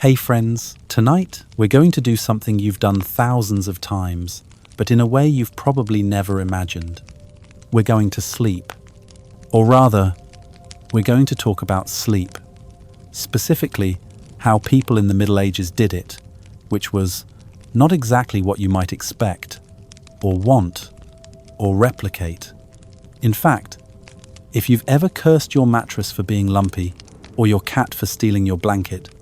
Hey friends, tonight we're going to do something you've done thousands of times, but in a way you've probably never imagined. We're going to sleep. Or rather, we're going to talk about sleep. Specifically, how people in the Middle Ages did it, which was not exactly what you might expect, or want, or replicate. In fact, if you've ever cursed your mattress for being lumpy, or your cat for stealing your blanket,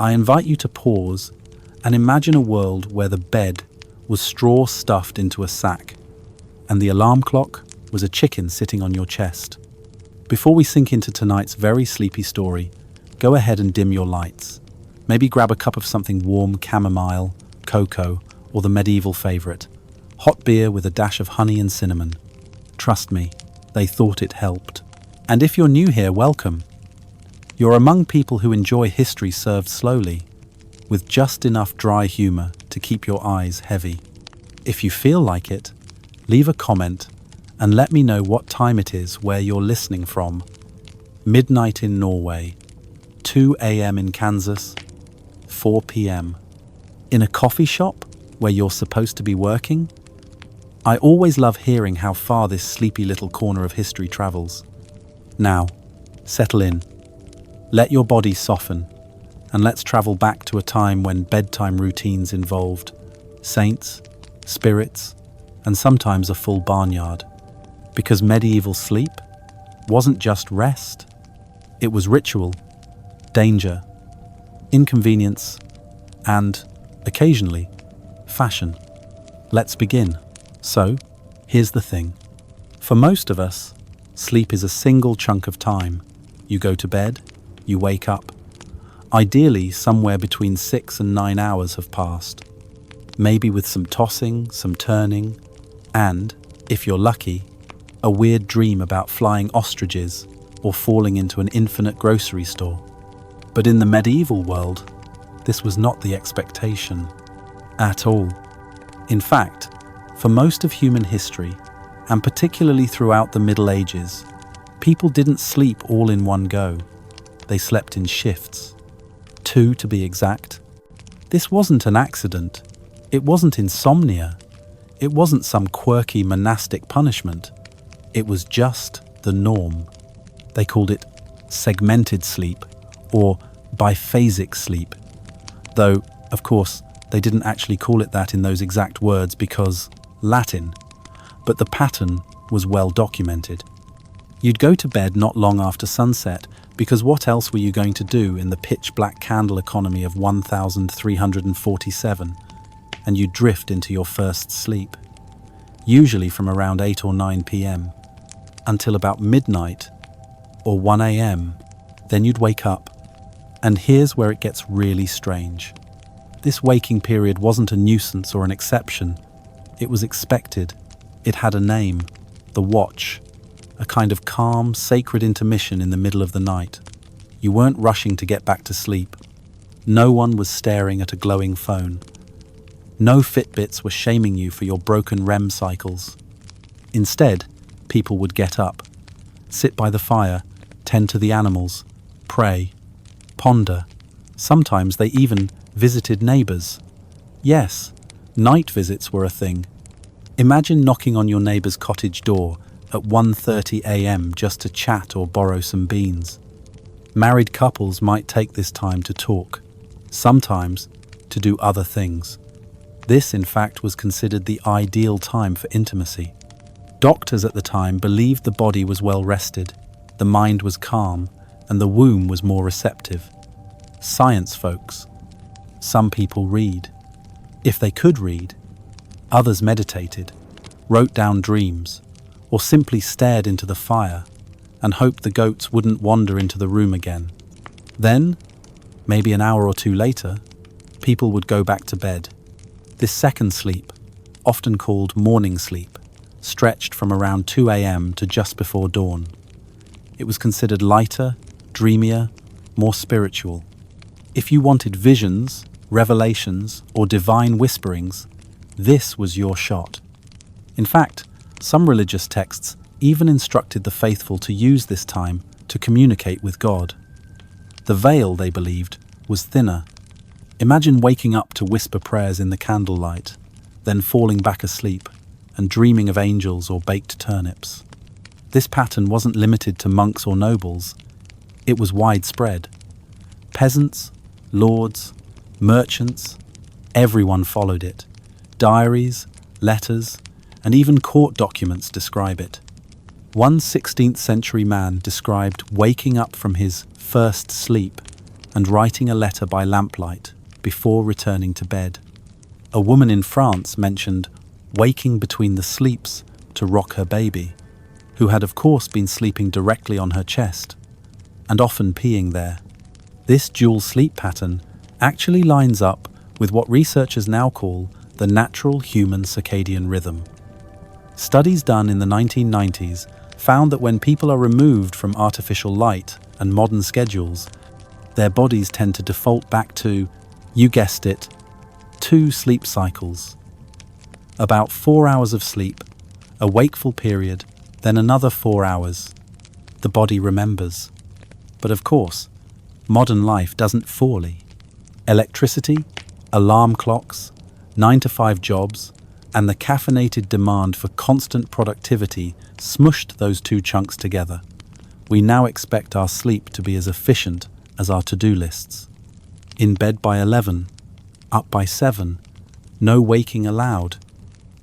I invite you to pause and imagine a world where the bed was straw stuffed into a sack and the alarm clock was a chicken sitting on your chest. Before we sink into tonight's very sleepy story, go ahead and dim your lights. Maybe grab a cup of something warm, chamomile, cocoa, or the medieval favorite, hot beer with a dash of honey and cinnamon. Trust me, they thought it helped. And if you're new here, welcome. You're among people who enjoy history served slowly, with just enough dry humor to keep your eyes heavy. If you feel like it, leave a comment and let me know what time it is where you're listening from. Midnight in Norway, 2 a.m. in Kansas, 4 p.m. In a coffee shop where you're supposed to be working? I always love hearing how far this sleepy little corner of history travels. Now, settle in. Let your body soften, and let's travel back to a time when bedtime routines involved saints, spirits, and sometimes a full barnyard. Because medieval sleep wasn't just rest. It was ritual, danger, inconvenience, and, occasionally, fashion. Let's begin. So, here's the thing. For most of us, sleep is a single chunk of time. You go to bed, you wake up. Ideally, somewhere between 6 and 9 hours have passed. Maybe with some tossing, some turning, and, if you're lucky, a weird dream about flying ostriches or falling into an infinite grocery store. But in the medieval world, this was not the expectation at all. In fact, for most of human history, and particularly throughout the Middle Ages, people didn't sleep all in one go. They slept in shifts. 2 to be exact. This wasn't an accident. It wasn't insomnia. It wasn't some quirky monastic punishment. It was just the norm. They called it segmented sleep or biphasic sleep. Though, of course, they didn't actually call it that in those exact words because Latin. But the pattern was well documented. You'd go to bed not long after sunset because what else were you going to do in the pitch-black candle economy of 1347? And you'd drift into your first sleep, usually from around 8 or 9 p.m. until about midnight or 1 a.m. Then you'd wake up. And here's where it gets really strange. This waking period wasn't a nuisance or an exception. It was expected. It had a name, the watch. A kind of calm, sacred intermission in the middle of the night. You weren't rushing to get back to sleep. No one was staring at a glowing phone. No Fitbits were shaming you for your broken REM cycles. Instead, people would get up, sit by the fire, tend to the animals, pray, ponder. Sometimes they even visited neighbors. Yes, night visits were a thing. Imagine knocking on your neighbor's cottage door at 1:30 a.m. just to chat or borrow some beans. Married couples might take this time to talk, sometimes to do other things. This, in fact, was considered the ideal time for intimacy. Doctors at the time believed the body was well rested, the mind was calm, and the womb was more receptive. Science folks. Some people read. If they could read. Others meditated, wrote down dreams, or simply stared into the fire and hoped the goats wouldn't wander into the room again. Then, maybe an hour or two later, people would go back to bed. This second sleep, often called morning sleep, stretched from around 2 a.m. to just before dawn. It was considered lighter, dreamier, more spiritual. If you wanted visions, revelations, or divine whisperings, this was your shot. In fact, some religious texts even instructed the faithful to use this time to communicate with God. The veil, they believed, was thinner, Imagine waking up to whisper prayers in the candlelight, then falling back asleep and dreaming of angels or baked turnips. This pattern wasn't limited to monks or nobles. It was widespread. Peasants, lords, merchants, everyone followed it. Diaries, letters, and even court documents describe it. One 16th century man described waking up from his first sleep and writing a letter by lamplight before returning to bed. A woman in France mentioned waking between the sleeps to rock her baby, who had of course been sleeping directly on her chest, and often peeing there. This dual sleep pattern actually lines up with what researchers now call the natural human circadian rhythm. Studies done in the 1990s found that when people are removed from artificial light and modern schedules, their bodies tend to default back to, you guessed it, 2 sleep cycles. About 4 hours of sleep, a wakeful period, then another 4 hours. The body remembers. But of course, modern life doesn't fully. Electricity, alarm clocks, 9-to-5 jobs, and the caffeinated demand for constant productivity smushed those 2 chunks together. We now expect our sleep to be as efficient as our to-do lists. In bed by 11, up by 7, no waking allowed.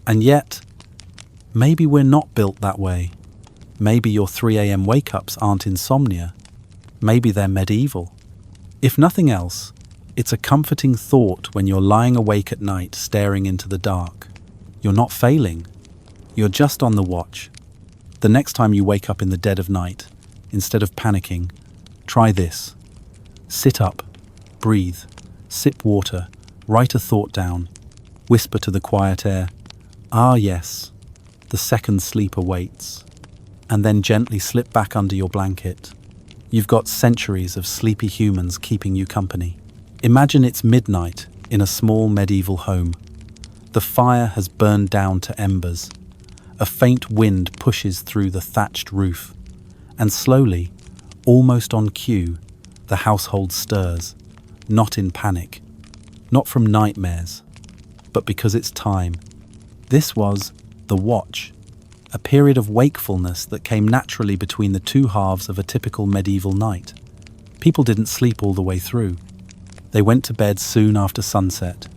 And yet, maybe we're not built that way. Maybe your 3 a.m. wake-ups aren't insomnia. Maybe they're medieval. If nothing else, it's a comforting thought when you're lying awake at night staring into the dark. You're not failing. You're just on the watch. The next time you wake up in the dead of night, instead of panicking, try this. Sit up, breathe, sip water, write a thought down, whisper to the quiet air, "Ah yes, the second sleep awaits," and then gently slip back under your blanket. You've got centuries of sleepy humans keeping you company. Imagine it's midnight in a small medieval home. The fire has burned down to embers. A faint wind pushes through the thatched roof, and slowly, almost on cue, the household stirs, not in panic, not from nightmares, but because it's time. This was the watch, a period of wakefulness that came naturally between the 2 halves of a typical medieval night. People didn't sleep all the way through. They went to bed soon after sunset,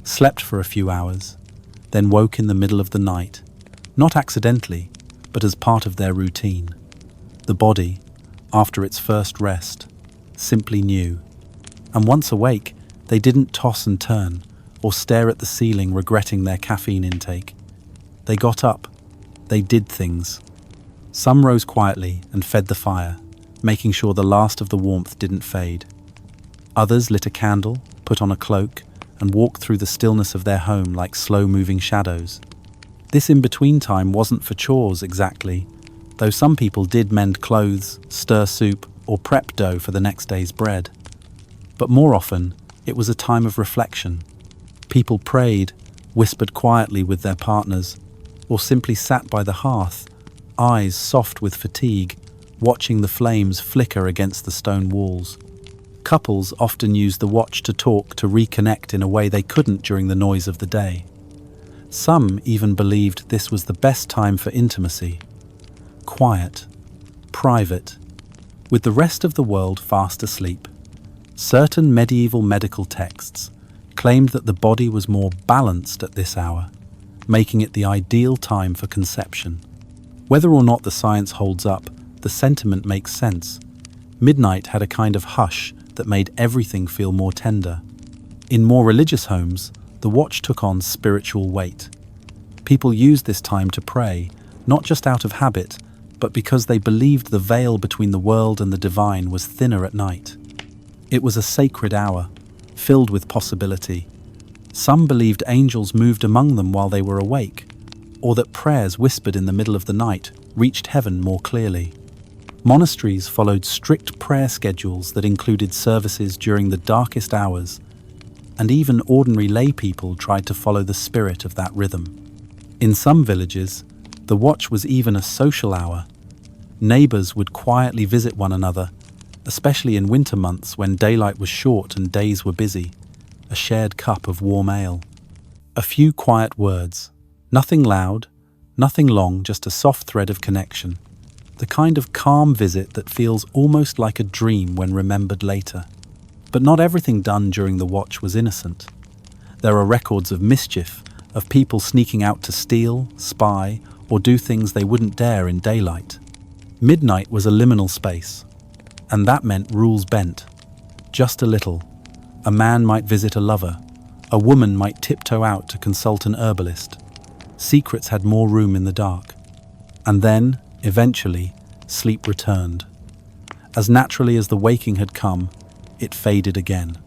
slept for a few hours, then woke in the middle of the night, not accidentally, but as part of their routine. The body, after its first rest, simply knew. And once awake, they didn't toss and turn or stare at the ceiling regretting their caffeine intake. They got up. They did things. Some rose quietly and fed the fire, making sure the last of the warmth didn't fade. Others lit a candle, put on a cloak, and walked through the stillness of their home like slow-moving shadows. This in-between time wasn't for chores exactly, though some people did mend clothes, stir soup, or prep dough for the next day's bread. But more often, it was a time of reflection. People prayed, whispered quietly with their partners, or simply sat by the hearth, eyes soft with fatigue, watching the flames flicker against the stone walls. Couples often used the watch to talk, to reconnect in a way they couldn't during the noise of the day. Some even believed this was the best time for intimacy. Quiet, private, with the rest of the world fast asleep. Certain medieval medical texts claimed that the body was more balanced at this hour, making it the ideal time for conception. Whether or not the science holds up, the sentiment makes sense. Midnight had a kind of hush that made everything feel more tender. In more religious homes, the watch took on spiritual weight. People used this time to pray, not just out of habit, but because they believed the veil between the world and the divine was thinner at night. It was a sacred hour, filled with possibility. Some believed angels moved among them while they were awake, or that prayers whispered in the middle of the night reached heaven more clearly. Monasteries followed strict prayer schedules that included services during the darkest hours, and even ordinary lay people tried to follow the spirit of that rhythm. In some villages, the watch was even a social hour. Neighbors would quietly visit one another, especially in winter months when daylight was short and days were busy. a shared cup of warm ale. A few quiet words, nothing loud, nothing long, just a soft thread of connection. The kind of calm visit that feels almost like a dream when remembered later. But not everything done during the watch was innocent. There are records of mischief, of people sneaking out to steal, spy, or do things they wouldn't dare in daylight. Midnight was a liminal space, and that meant rules bent. Just a little. A man might visit a lover. A woman might tiptoe out to consult an herbalist. Secrets had more room in the dark. And then, eventually, sleep returned. As naturally as the waking had come, it faded again.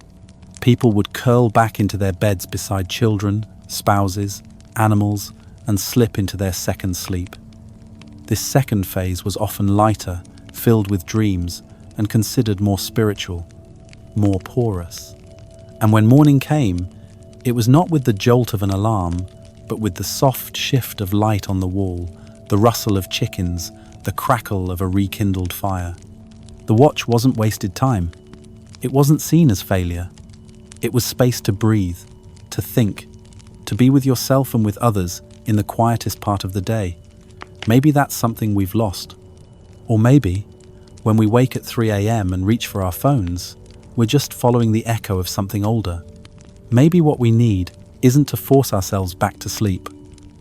People would curl back into their beds beside children, spouses, animals, and slip into their second sleep. This second phase was often lighter, filled with dreams, and considered more spiritual, more porous. And when morning came, it was not with the jolt of an alarm, but with the soft shift of light on the wall, the rustle of chickens, the crackle of a rekindled fire. The watch wasn't wasted time. It wasn't seen as failure. It was space to breathe, to think, to be with yourself and with others in the quietest part of the day. Maybe that's something we've lost. Or maybe, when we wake at 3 a.m. and reach for our phones, we're just following the echo of something older. Maybe what we need isn't to force ourselves back to sleep,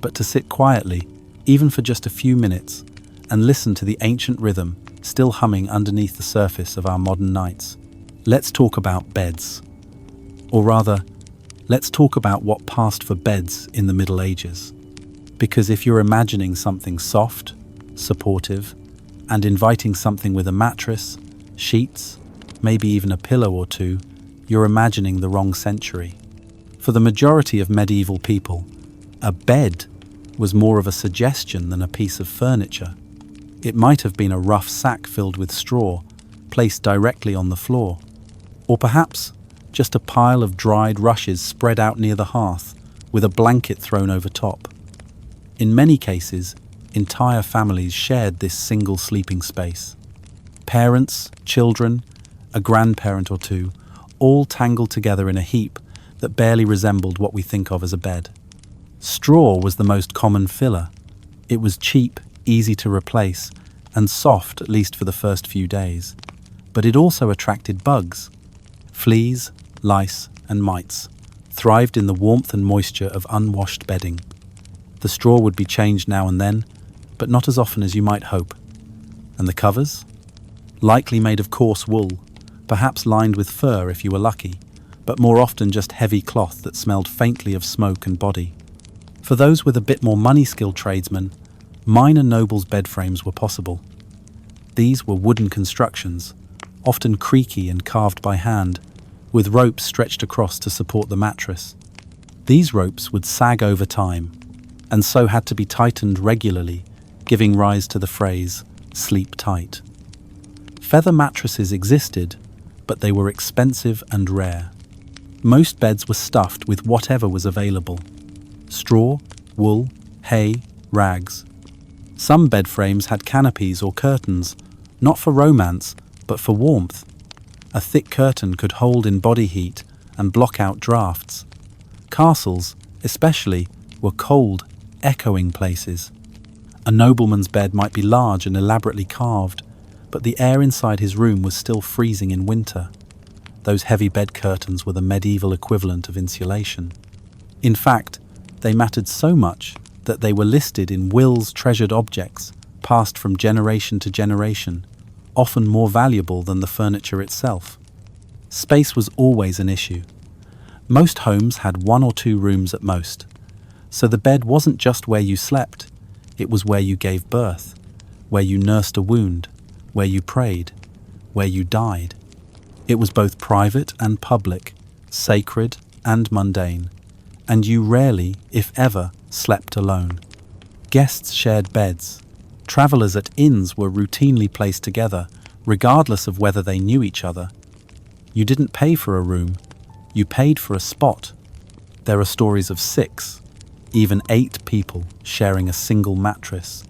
but to sit quietly, even for just a few minutes, and listen to the ancient rhythm still humming underneath the surface of our modern nights. Let's talk about beds. Or rather, let's talk about what passed for beds in the Middle Ages. Because if you're imagining something soft, supportive, and inviting something with a mattress, sheets, maybe even a pillow or two, you're imagining the wrong century. For the majority of medieval people, a bed was more of a suggestion than a piece of furniture. It might have been a rough sack filled with straw, placed directly on the floor. Or perhaps just a pile of dried rushes spread out near the hearth, with a blanket thrown over top. In many cases, entire families shared this single sleeping space. Parents, children, a grandparent or two, all tangled together in a heap that barely resembled what we think of as a bed. Straw was the most common filler. It was cheap, easy to replace, and soft, at least for the first few days. But it also attracted bugs. Fleas, lice, and mites thrived in the warmth and moisture of unwashed bedding. The straw would be changed now and then, but not as often as you might hope. And the covers? Likely made of coarse wool, perhaps lined with fur if you were lucky, but more often just heavy cloth that smelled faintly of smoke and body. For those with a bit more money-skilled tradesmen, minor nobles' bed frames were possible. These were wooden constructions, often creaky and carved by hand, with ropes stretched across to support the mattress. These ropes would sag over time, and so had to be tightened regularly, giving rise to the phrase, "sleep tight." Feather mattresses existed, but they were expensive and rare. Most beds were stuffed with whatever was available: straw, wool, hay, rags. Some bed frames had canopies or curtains, not for romance, but for warmth. A thick curtain could hold in body heat and block out drafts. Castles, especially, were cold, echoing places. A nobleman's bed might be large and elaborately carved, but the air inside his room was still freezing in winter. Those heavy bed curtains were the medieval equivalent of insulation. In fact, they mattered so much that they were listed in wills, treasured objects, passed from generation to generation, often more valuable than the furniture itself. Space was always an issue. Most homes had 1 or 2 rooms at most, so the bed wasn't just where you slept, it was where you gave birth, where you nursed a wound, where you prayed, where you died. It was both private and public, sacred and mundane, and you rarely, if ever, slept alone. Guests shared beds. Travelers at inns were routinely placed together, regardless of whether they knew each other. You didn't pay for a room, you paid for a spot. There are stories of 6, even 8 people sharing a single mattress,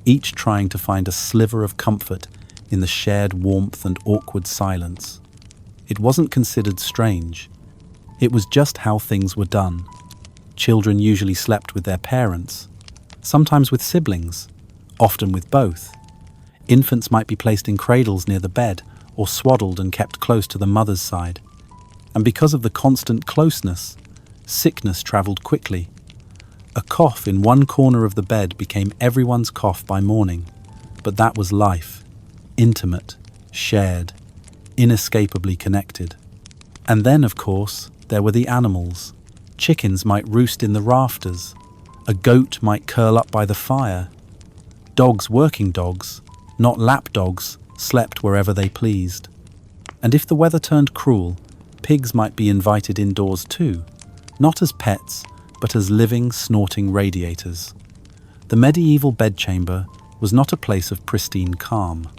each trying to find a sliver of comfort in the shared warmth and awkward silence. It wasn't considered strange. It was just how things were done. Children usually slept with their parents, sometimes with siblings, often with both. Infants might be placed in cradles near the bed or swaddled and kept close to the mother's side. And because of the constant closeness, sickness travelled quickly. A cough in one corner of the bed became everyone's cough by morning. But that was life, intimate, shared, inescapably connected. And then, of course, there were the animals. Chickens might roost in the rafters. A goat might curl up by the fire. Dogs, working dogs, not lap dogs, slept wherever they pleased. And if the weather turned cruel, pigs might be invited indoors too, not as pets, but as living, snorting radiators. The medieval bedchamber was not a place of pristine calm.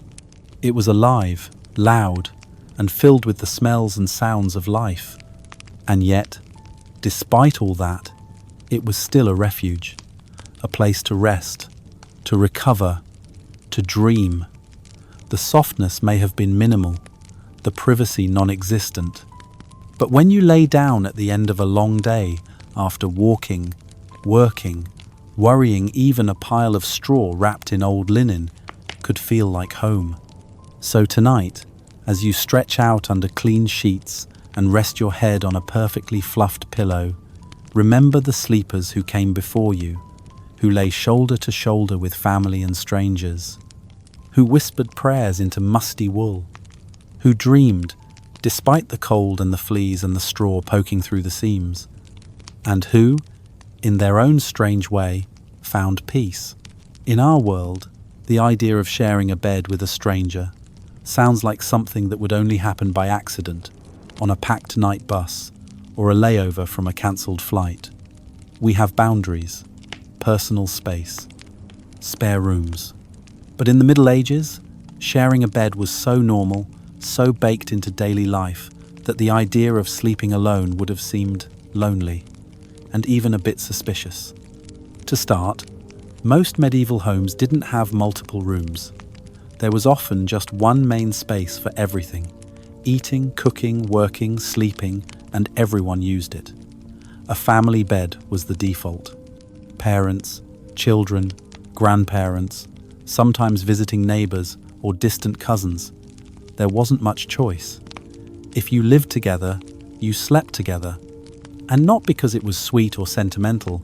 It was alive, loud, and filled with the smells and sounds of life. And yet, despite all that, it was still a refuge, a place to rest, to recover, to dream. The softness may have been minimal, the privacy non-existent. But when you lay down at the end of a long day, after walking, working, worrying, even a pile of straw wrapped in old linen could feel like home. So tonight, as you stretch out under clean sheets and rest your head on a perfectly fluffed pillow, remember the sleepers who came before you, who lay shoulder to shoulder with family and strangers, who whispered prayers into musty wool, who dreamed, despite the cold and the fleas and the straw poking through the seams, and who, in their own strange way, found peace. In our world, the idea of sharing a bed with a stranger sounds like something that would only happen by accident, on a packed night bus, or a layover from a cancelled flight. We have boundaries, personal space, spare rooms. But in the Middle Ages, sharing a bed was so normal, so baked into daily life, that the idea of sleeping alone would have seemed lonely, and even a bit suspicious. To start, most medieval homes didn't have multiple rooms. There was often just one main space for everything: eating, cooking, working, sleeping, and everyone used it. A family bed was the default. Parents, children, grandparents, sometimes visiting neighbours or distant cousins. There wasn't much choice. If you lived together, you slept together. And not because it was sweet or sentimental,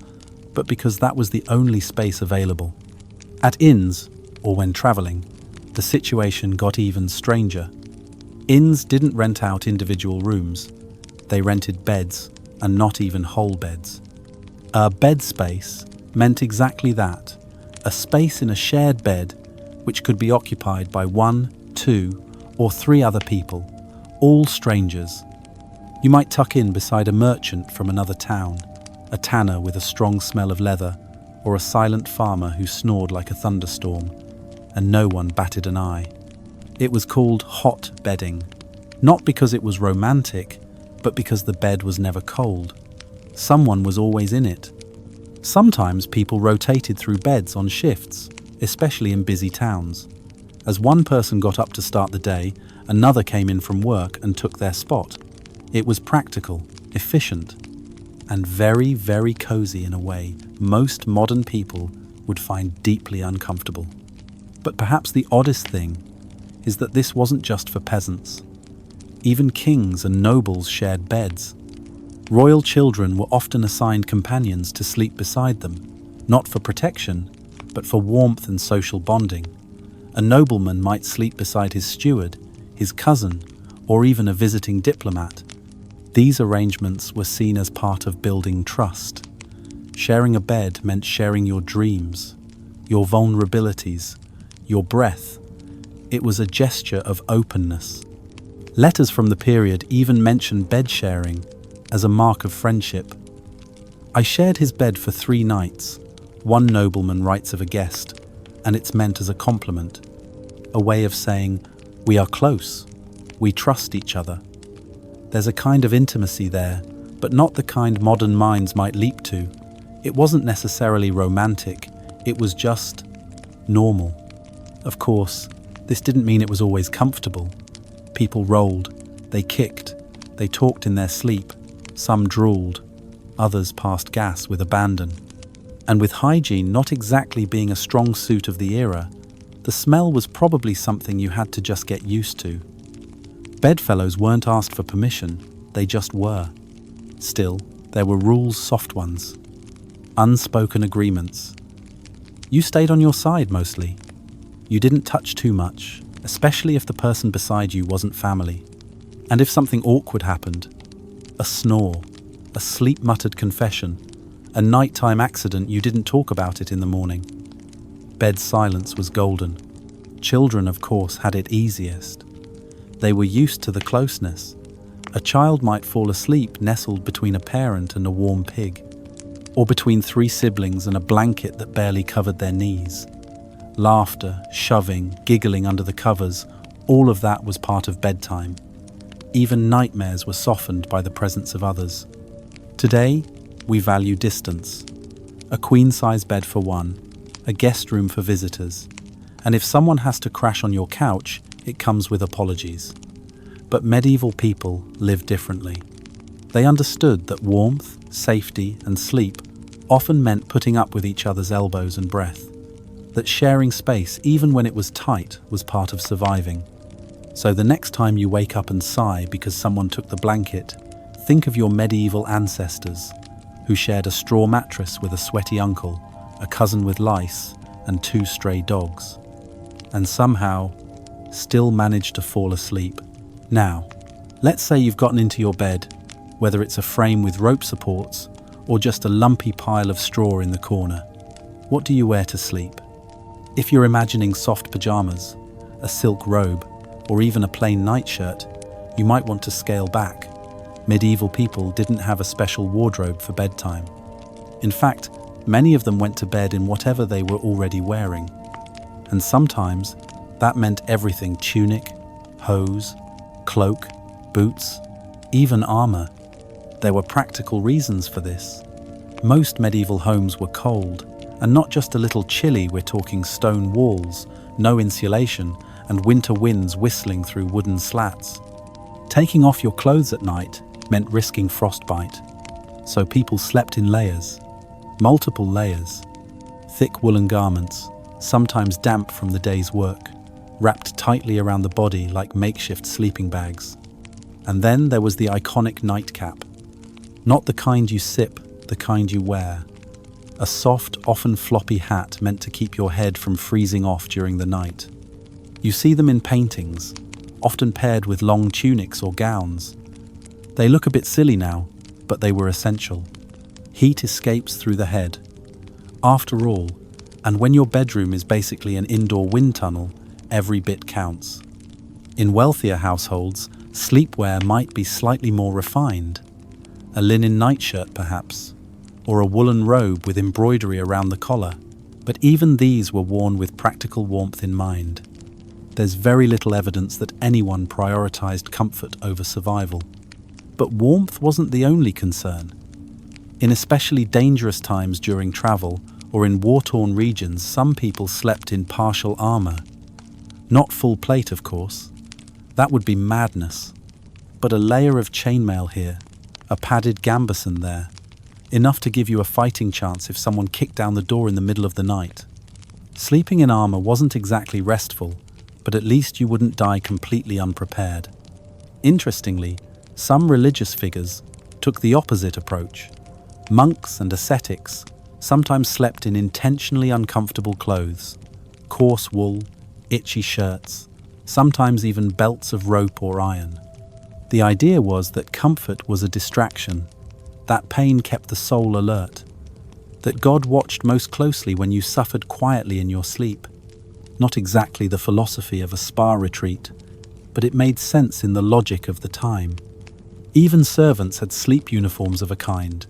but because that was the only space available. At inns, or when travelling, the situation got even stranger. Inns didn't rent out individual rooms. They rented beds, and not even whole beds. A bed space meant exactly that, a space in a shared bed which could be occupied by 1, 2, or 3 other people, all strangers. You might tuck in beside a merchant from another town, a tanner with a strong smell of leather, or a silent farmer who snored like a thunderstorm, and no one batted an eye. It was called hot bedding, not because it was romantic, but because the bed was never cold. Someone was always in it. Sometimes people rotated through beds on shifts, especially in busy towns. As one person got up to start the day, another came in from work and took their spot. It was practical, efficient, and very, very cozy in a way most modern people would find deeply uncomfortable. But perhaps the oddest thing is that this wasn't just for peasants. Even kings and nobles shared beds. Royal children were often assigned companions to sleep beside them, not for protection, but for warmth and social bonding. A nobleman might sleep beside his steward, his cousin, or even a visiting diplomat. These arrangements were seen as part of building trust. Sharing a bed meant sharing your dreams, your vulnerabilities, your breath. It was a gesture of openness. Letters from the period even mention bed sharing as a mark of friendship. I shared his bed for 3 nights, one nobleman writes of a guest, and it's meant as a compliment, a way of saying, we are close, we trust each other. There's a kind of intimacy there, but not the kind modern minds might leap to. It wasn't necessarily romantic, it was just normal. Of course, this didn't mean it was always comfortable. People rolled, they kicked, they talked in their sleep, Some drooled, others passed gas with abandon. And with hygiene not exactly being a strong suit of the era, the smell was probably something you had to just get used to. Bedfellows weren't asked for permission, they just were. Still, there were rules, soft ones. Unspoken agreements. You stayed on your side mostly. You didn't touch too much, especially if the person beside you wasn't family. And if something awkward happened, a snore, a sleep-muttered confession, a nighttime accident, you didn't talk about it in the morning. Bed silence was golden. Children, of course, had it easiest. They were used to the closeness. A child might fall asleep nestled between a parent and a warm pig, or between three siblings and a blanket that barely covered their knees. Laughter, shoving, giggling under the covers, all of that was part of bedtime. Even nightmares were softened by the presence of others. Today, we value distance. A queen-size bed for one, a guest room for visitors, and if someone has to crash on your couch, it comes with apologies. But medieval people lived differently. They understood that warmth, safety, and sleep often meant putting up with each other's elbows and breath. That sharing space, even when it was tight, was part of surviving. So the next time you wake up and sigh because someone took the blanket, think of your medieval ancestors, who shared a straw mattress with a sweaty uncle, a cousin with lice, and 2 stray dogs. And somehow, still managed to fall asleep. Now, let's say you've gotten into your bed, whether it's a frame with rope supports or just a lumpy pile of straw in the corner. What do you wear to sleep? If you're imagining soft pajamas, a silk robe, or even a plain nightshirt, you might want to scale back. Medieval people didn't have a special wardrobe for bedtime. In fact, many of them went to bed in whatever they were already wearing. And sometimes that meant everything: tunic, hose, cloak, boots, even armor. There were practical reasons for this. Most medieval homes were cold, and not just a little chilly. We're talking stone walls, no insulation, and winter winds whistling through wooden slats. Taking off your clothes at night meant risking frostbite, so people slept in layers, multiple layers. Thick woolen garments, sometimes damp from the day's work, wrapped tightly around the body like makeshift sleeping bags. And then there was the iconic nightcap. Not the kind you sip, the kind you wear. A soft, often floppy hat meant to keep your head from freezing off during the night. You see them in paintings, often paired with long tunics or gowns. They look a bit silly now, but they were essential. Heat escapes through the head. After all, and when your bedroom is basically an indoor wind tunnel, every bit counts. In wealthier households, sleepwear might be slightly more refined. A linen nightshirt perhaps, or a woolen robe with embroidery around the collar, but even these were worn with practical warmth in mind. There's very little evidence that anyone prioritized comfort over survival. But warmth wasn't the only concern. In especially dangerous times during travel or in war-torn regions, some people slept in partial armor. Not full plate, of course. That would be madness. But a layer of chainmail here, a padded gambeson there, enough to give you a fighting chance if someone kicked down the door in the middle of the night. Sleeping in armor wasn't exactly restful, but at least you wouldn't die completely unprepared. Interestingly, some religious figures took the opposite approach. Monks and ascetics sometimes slept in intentionally uncomfortable clothes, coarse wool, itchy shirts, sometimes even belts of rope or iron. The idea was that comfort was a distraction, that pain kept the soul alert, that God watched most closely when you suffered quietly in your sleep. Not exactly the philosophy of a spa retreat, but it made sense in the logic of the time. Even servants had sleep uniforms of a kind.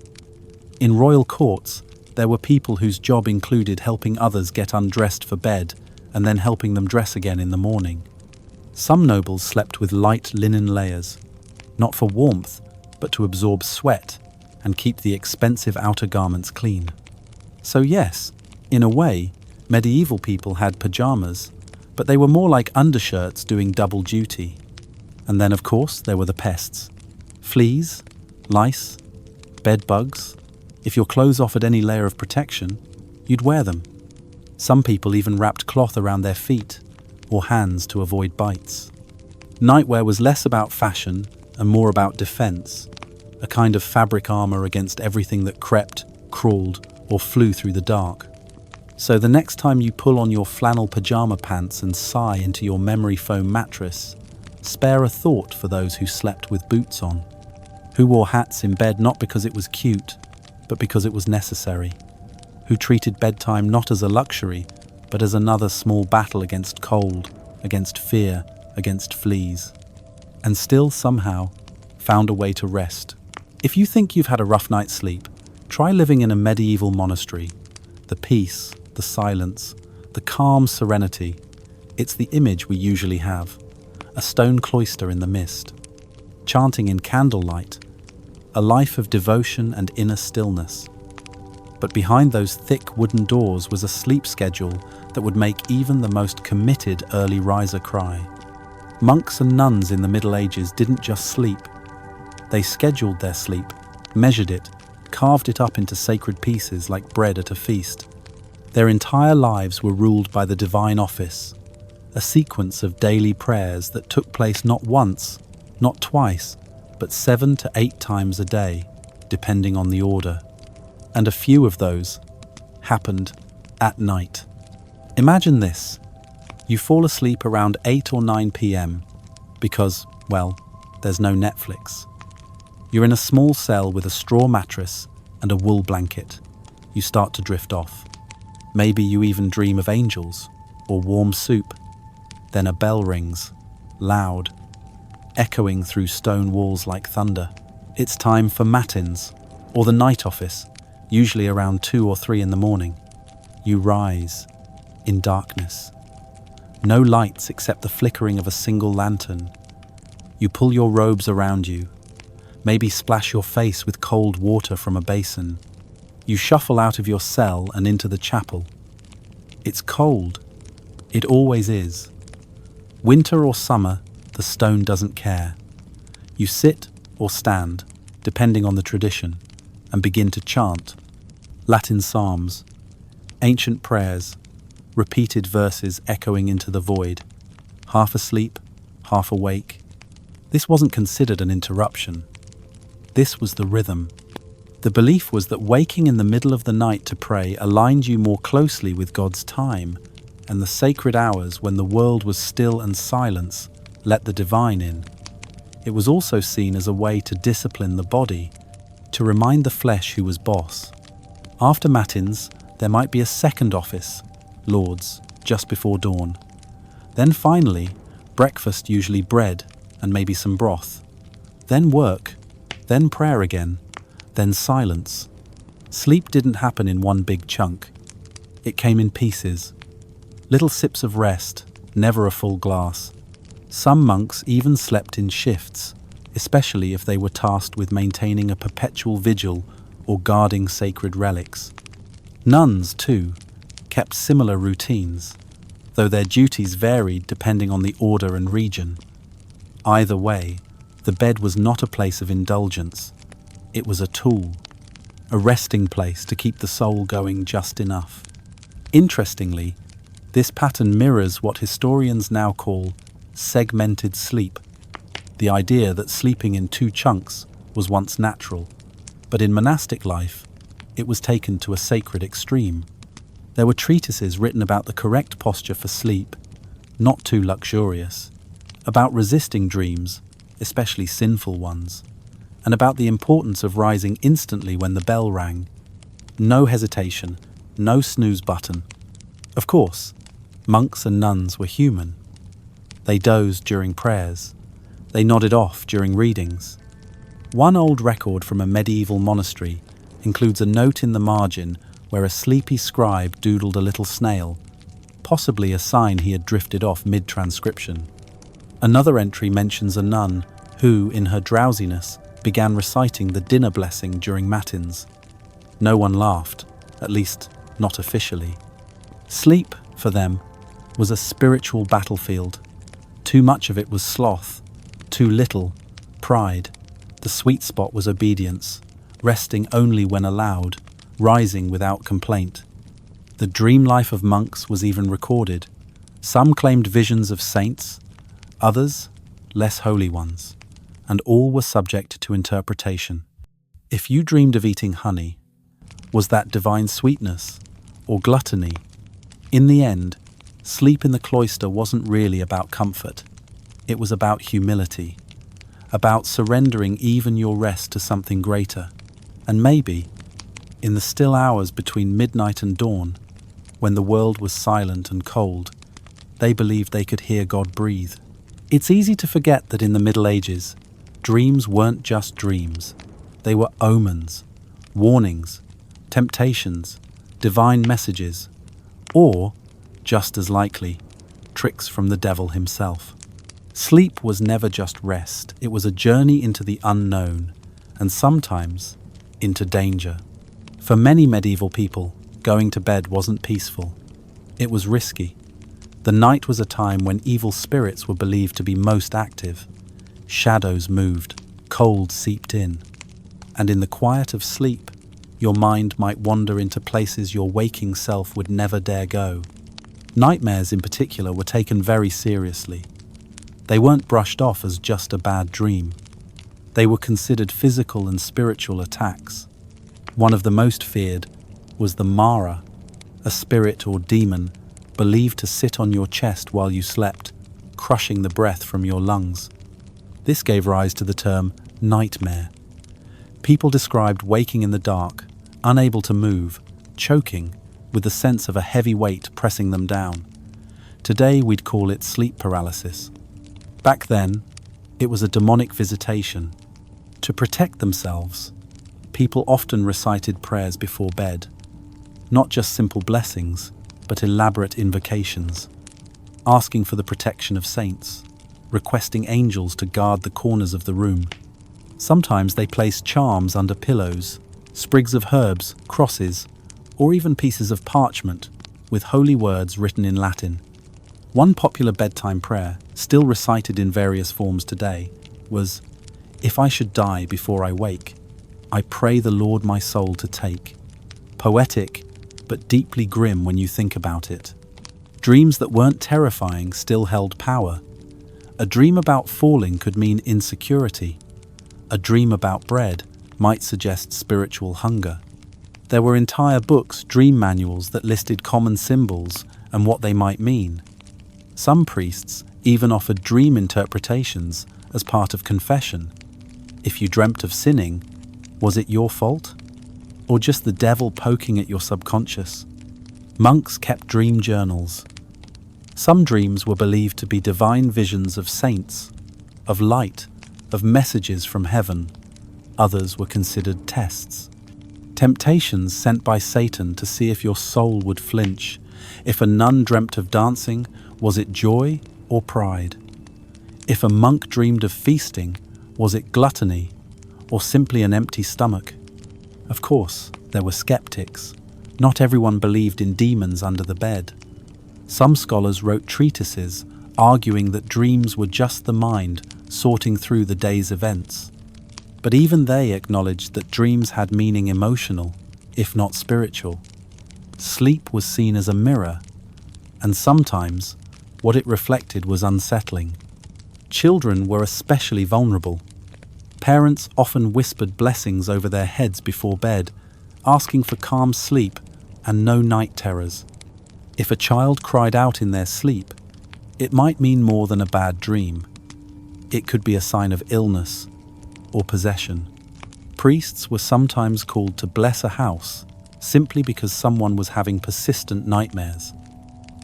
In royal courts, there were people whose job included helping others get undressed for bed and then helping them dress again in the morning. Some nobles slept with light linen layers, not for warmth, but to absorb sweat and keep the expensive outer garments clean. So yes, in a way, medieval people had pajamas, but they were more like undershirts doing double duty. And then, of course, there were the pests. Fleas, Lice, bedbugs. If your clothes offered any layer of protection, you'd wear them. Some people even wrapped cloth around their feet or hands to avoid bites. Nightwear was less about fashion and more about defense, a kind of fabric armor against everything that crept, crawled, or flew through the dark. So the next time you pull on your flannel pajama pants and sigh into your memory foam mattress, spare a thought for those who slept with boots on, who wore hats in bed not because it was cute, but because it was necessary, who treated bedtime not as a luxury, but as another small battle against cold, against fear, against fleas, and still somehow found a way to rest. If you think you've had a rough night's sleep, try living in a medieval monastery. The peace, the silence, the calm serenity, it's the image we usually have. A stone cloister in the mist, chanting in candlelight, a life of devotion and inner stillness. But behind those thick wooden doors was a sleep schedule that would make even the most committed early riser cry. Monks and nuns in the Middle Ages didn't just sleep. They scheduled their sleep, measured it, carved it up into sacred pieces like bread at a feast. Their entire lives were ruled by the divine office, a sequence of daily prayers that took place not once, not twice, but 7 to 8 times a day, depending on the order. And a few of those happened at night. Imagine this. You fall asleep around 8 or 9 p.m. because, well, there's no Netflix. You're in a small cell with a straw mattress and a wool blanket. You start to drift off. Maybe you even dream of angels or warm soup. Then a bell rings, loud, echoing through stone walls like thunder. It's time for matins, or the night office, usually around 2 or 3 in the morning. You rise, in darkness. No lights except the flickering of a single lantern. You pull your robes around you, maybe splash your face with cold water from a basin. You shuffle out of your cell and into the chapel. It's cold. It always is. Winter or summer, the stone doesn't care. You sit or stand, depending on the tradition, and begin to chant. Latin psalms, ancient prayers, repeated verses echoing into the void, half asleep, half awake. This wasn't considered an interruption. This was the rhythm. The belief was that waking in the middle of the night to pray aligned you more closely with God's time, and the sacred hours when the world was still and silence let the divine in. It was also seen as a way to discipline the body, to remind the flesh who was boss. After matins, there might be a second office, Lord's, just before dawn. Then finally, breakfast, usually bread and maybe some broth. Then work, then prayer again, then silence. Sleep didn't happen in one big chunk. It came in pieces. Little sips of rest, never a full glass. Some monks even slept in shifts, especially if they were tasked with maintaining a perpetual vigil or guarding sacred relics. Nuns, too, kept similar routines, though their duties varied depending on the order and region. Either way, the bed was not a place of indulgence. It was a tool, a resting place to keep the soul going just enough. Interestingly, this pattern mirrors what historians now call segmented sleep, the idea that sleeping in 2 chunks was once natural, but in monastic life, it was taken to a sacred extreme. There were treatises written about the correct posture for sleep, not too luxurious, about resisting dreams, especially sinful ones, and about the importance of rising instantly when the bell rang. No hesitation, no snooze button. Of course, monks and nuns were human. They dozed during prayers. They nodded off during readings. One old record from a medieval monastery includes a note in the margin where a sleepy scribe doodled a little snail, possibly a sign he had drifted off mid-transcription. Another entry mentions a nun who, in her drowsiness, began reciting the dinner blessing during matins. No one laughed, at least not officially. Sleep, for them, was a spiritual battlefield. Too much of it was sloth, too little, pride. The The sweet spot was obedience, resting only when allowed, rising without complaint. The dream life of monks was even recorded. Some claimed visions of saints, others less holy ones, and all were subject to interpretation. If you dreamed of eating honey, was that divine sweetness or gluttony? In the end, sleep in the cloister wasn't really about comfort. It was about humility, about surrendering even your rest to something greater. And maybe, in the still hours between midnight and dawn, when the world was silent and cold, they believed they could hear God breathe. It's easy to forget that in the Middle Ages, dreams weren't just dreams. They were omens, warnings, temptations, divine messages, or, just as likely, tricks from the devil himself. Sleep was never just rest. It was a journey into the unknown, and sometimes into danger. For many medieval people, going to bed wasn't peaceful. It was risky. The night was a time when evil spirits were believed to be most active. Shadows moved, cold seeped in, and in the quiet of sleep, your mind might wander into places your waking self would never dare go. Nightmares in particular were taken very seriously. They weren't brushed off as just a bad dream. They were considered physical and spiritual attacks. One of the most feared was the Mara, a spirit or demon believed to sit on your chest while you slept, crushing the breath from your lungs. This gave rise to the term nightmare. People described waking in the dark, unable to move, choking, with the sense of a heavy weight pressing them down. Today we'd call it sleep paralysis. Back then, it was a demonic visitation. To protect themselves, people often recited prayers before bed. Not just simple blessings, but elaborate invocations, asking for the protection of saints, requesting angels to guard the corners of the room. Sometimes they placed charms under pillows, sprigs of herbs, crosses, or even pieces of parchment with holy words written in Latin. One popular bedtime prayer, still recited in various forms today, was, "If I should die before I wake, I pray the Lord my soul to take." Poetic, but deeply grim when you think about it. Dreams that weren't terrifying still held power. A dream about falling could mean insecurity. A dream about bread might suggest spiritual hunger. There were entire books, dream manuals, that listed common symbols and what they might mean. Some priests even offered dream interpretations as part of confession. If you dreamt of sinning, was it your fault? Or just the devil poking at your subconscious? Monks kept dream journals. Some dreams were believed to be divine visions of saints, of light, of messages from heaven. Others were considered tests. Temptations sent by Satan to see if your soul would flinch. If a nun dreamt of dancing, was it joy or pride? If a monk dreamed of feasting, was it gluttony or simply an empty stomach? Of course, there were skeptics. Not everyone believed in demons under the bed. Some scholars wrote treatises arguing that dreams were just the mind sorting through the day's events. But even they acknowledged that dreams had meaning emotional, if not spiritual. Sleep was seen as a mirror, and sometimes what it reflected was unsettling. Children were especially vulnerable. Parents often whispered blessings over their heads before bed, asking for calm sleep and no night terrors. If a child cried out in their sleep, it might mean more than a bad dream. It could be a sign of illness or possession. Priests were sometimes called to bless a house simply because someone was having persistent nightmares.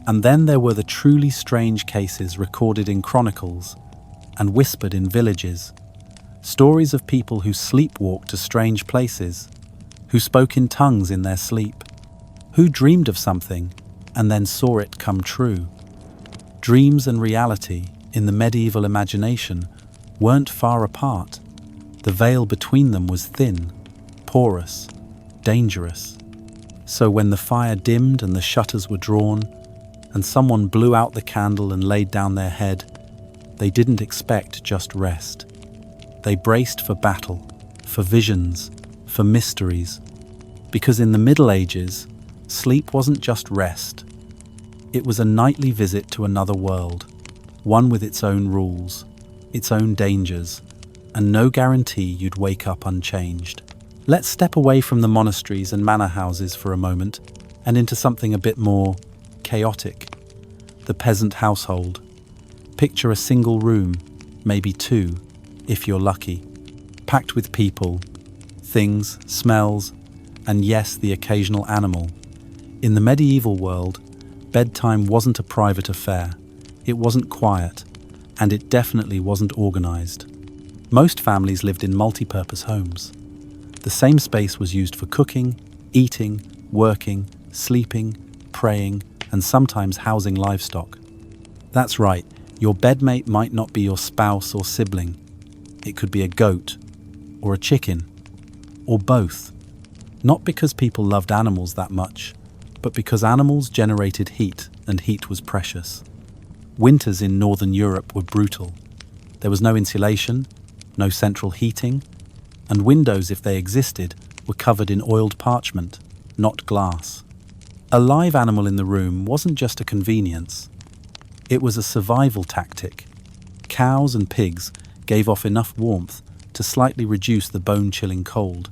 And then there were the truly strange cases recorded in chronicles and whispered in villages. Stories of people who sleepwalked to strange places, who spoke in tongues in their sleep, who dreamed of something and then saw it come true. Dreams and reality, in the medieval imagination, weren't far apart. The veil between them was thin, porous, dangerous. So when the fire dimmed and the shutters were drawn, and someone blew out the candle and laid down their head, they didn't expect just rest. They braced for battle, for visions, for mysteries. Because in the Middle Ages, sleep wasn't just rest. It was a nightly visit to another world, one with its own rules, its own dangers, and no guarantee you'd wake up unchanged. Let's step away from the monasteries and manor houses for a moment and into something a bit more chaotic. The peasant household. Picture a single room, maybe two, if you're lucky, packed with people, things, smells, and yes, the occasional animal. In the medieval world, bedtime wasn't a private affair. It wasn't quiet, and it definitely wasn't organized. Most families lived in multi-purpose homes. The same space was used for cooking, eating, working, sleeping, praying, and sometimes housing livestock. That's right, your bedmate might not be your spouse or sibling. It could be a goat, or a chicken, or both. Not because people loved animals that much, but because animals generated heat, and heat was precious. Winters in Northern Europe were brutal. There was no insulation, no central heating, and windows, if they existed, were covered in oiled parchment, not glass. A live animal in the room wasn't just a convenience. It was a survival tactic. Cows and pigs gave off enough warmth to slightly reduce the bone-chilling cold,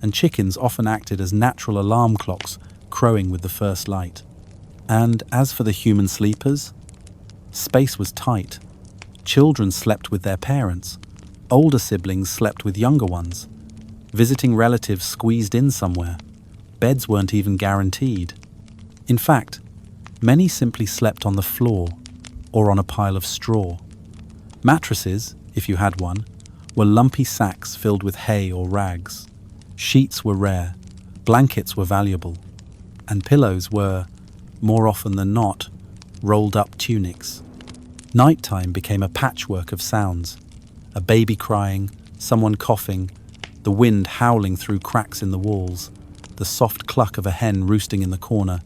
and chickens often acted as natural alarm clocks, crowing with the first light. And as for the human sleepers, space was tight. Children slept with their parents. Older siblings slept with younger ones. Visiting relatives squeezed in somewhere. Beds weren't even guaranteed. In fact, many simply slept on the floor or on a pile of straw. Mattresses, if you had one, were lumpy sacks filled with hay or rags. Sheets were rare, blankets were valuable, and pillows were, more often than not, rolled-up tunics. Nighttime became a patchwork of sounds. A baby crying, someone coughing, the wind howling through cracks in the walls, the soft cluck of a hen roosting in the corner.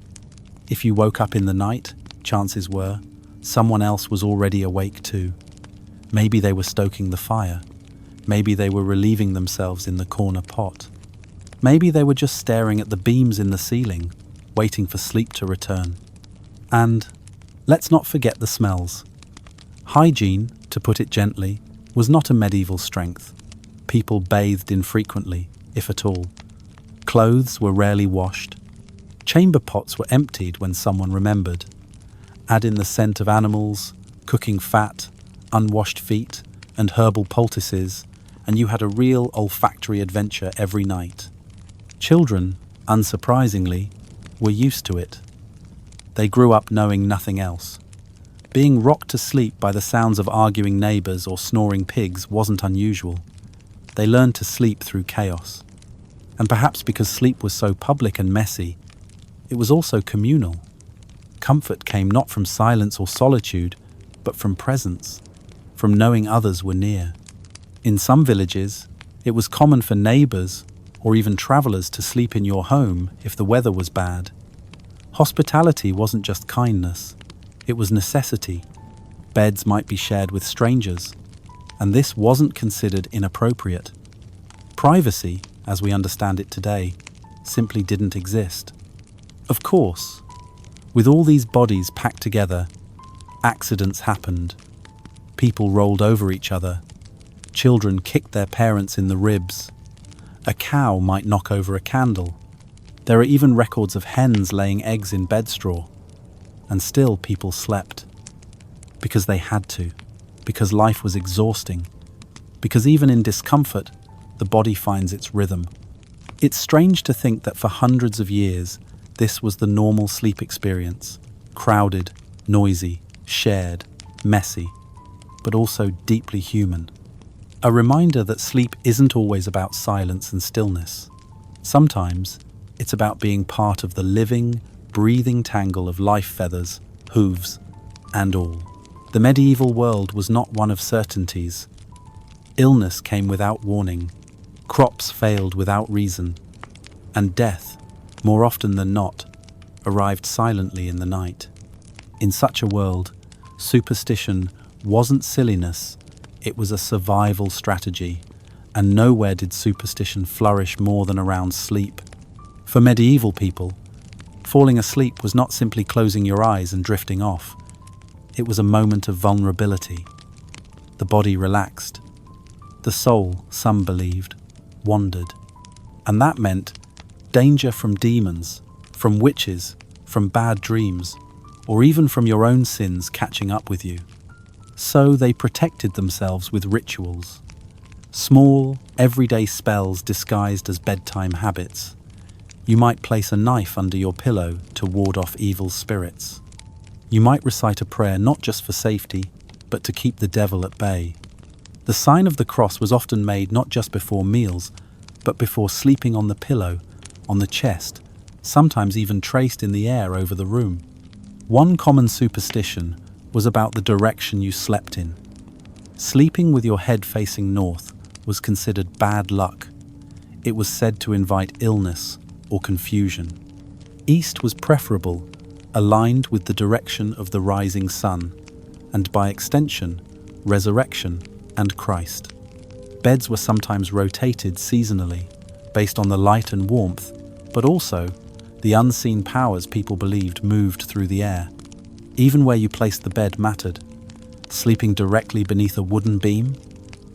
If you woke up in the night, chances were, someone else was already awake too. Maybe they were stoking the fire. Maybe they were relieving themselves in the corner pot. Maybe they were just staring at the beams in the ceiling, waiting for sleep to return. And let's not forget the smells. Hygiene, to put it gently, was not a medieval strength. People bathed infrequently, if at all. Clothes were rarely washed. Chamber pots were emptied when someone remembered. Add in the scent of animals, cooking fat, unwashed feet, and herbal poultices, and you had a real olfactory adventure every night. Children, unsurprisingly, were used to it. They grew up knowing nothing else. Being rocked to sleep by the sounds of arguing neighbors or snoring pigs wasn't unusual. They learned to sleep through chaos. And perhaps because sleep was so public and messy, it was also communal. Comfort came not from silence or solitude, but from presence, from knowing others were near. In some villages, it was common for neighbors or even travelers to sleep in your home if the weather was bad. Hospitality wasn't just kindness, it was necessity. Beds might be shared with strangers, and this wasn't considered inappropriate. Privacy, as we understand it today, simply didn't exist. Of course, with all these bodies packed together, accidents happened. People rolled over each other. Children kicked their parents in the ribs. A cow might knock over a candle. There are even records of hens laying eggs in bed straw. And still people slept. Because they had to. Because life was exhausting. Because even in discomfort, the body finds its rhythm. It's strange to think that for hundreds of years, this was the normal sleep experience. Crowded, noisy, shared, messy, but also deeply human. A reminder that sleep isn't always about silence and stillness. Sometimes, it's about being part of the living, breathing tangle of life feathers, hooves, and all. The medieval world was not one of certainties. Illness came without warning, crops failed without reason, and death, more often than not, arrived silently in the night. In such a world, superstition wasn't silliness, It was a survival strategy, and nowhere did superstition flourish more than around sleep. For medieval people, falling asleep was not simply closing your eyes and drifting off. It was a moment of vulnerability. The body relaxed. The soul, some believed, wandered. And that meant danger from demons, from witches, from bad dreams, or even from your own sins catching up with you. So they protected themselves with rituals. Small, everyday spells disguised as bedtime habits. You might place a knife under your pillow to ward off evil spirits. You might recite a prayer not just for safety, but to keep the devil at bay. The sign of the cross was often made not just before meals, but before sleeping on the pillow, on the chest, sometimes even traced in the air over the room. One common superstition was about the direction you slept in. Sleeping with your head facing north was considered bad luck. It was said to invite illness or confusion. East was preferable, aligned with the direction of the rising sun, and by extension, resurrection and Christ. Beds were sometimes rotated seasonally, based on the light and warmth, but also the unseen powers people believed moved through the air. Even where you placed the bed mattered. Sleeping directly beneath a wooden beam?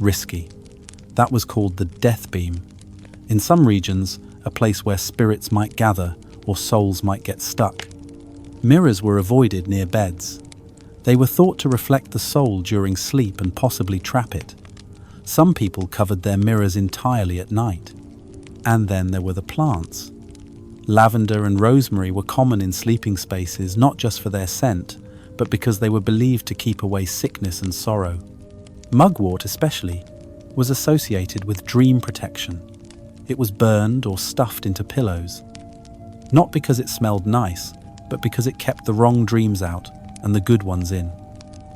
Risky. That was called the death beam. In some regions, a place where spirits might gather or souls might get stuck. Mirrors were avoided near beds. They were thought to reflect the soul during sleep and possibly trap it. Some people covered their mirrors entirely at night. And then there were the plants. Lavender and rosemary were common in sleeping spaces, not just for their scent, but because they were believed to keep away sickness and sorrow. Mugwort, especially, was associated with dream protection. It was burned or stuffed into pillows. Not because it smelled nice, but because it kept the wrong dreams out and the good ones in.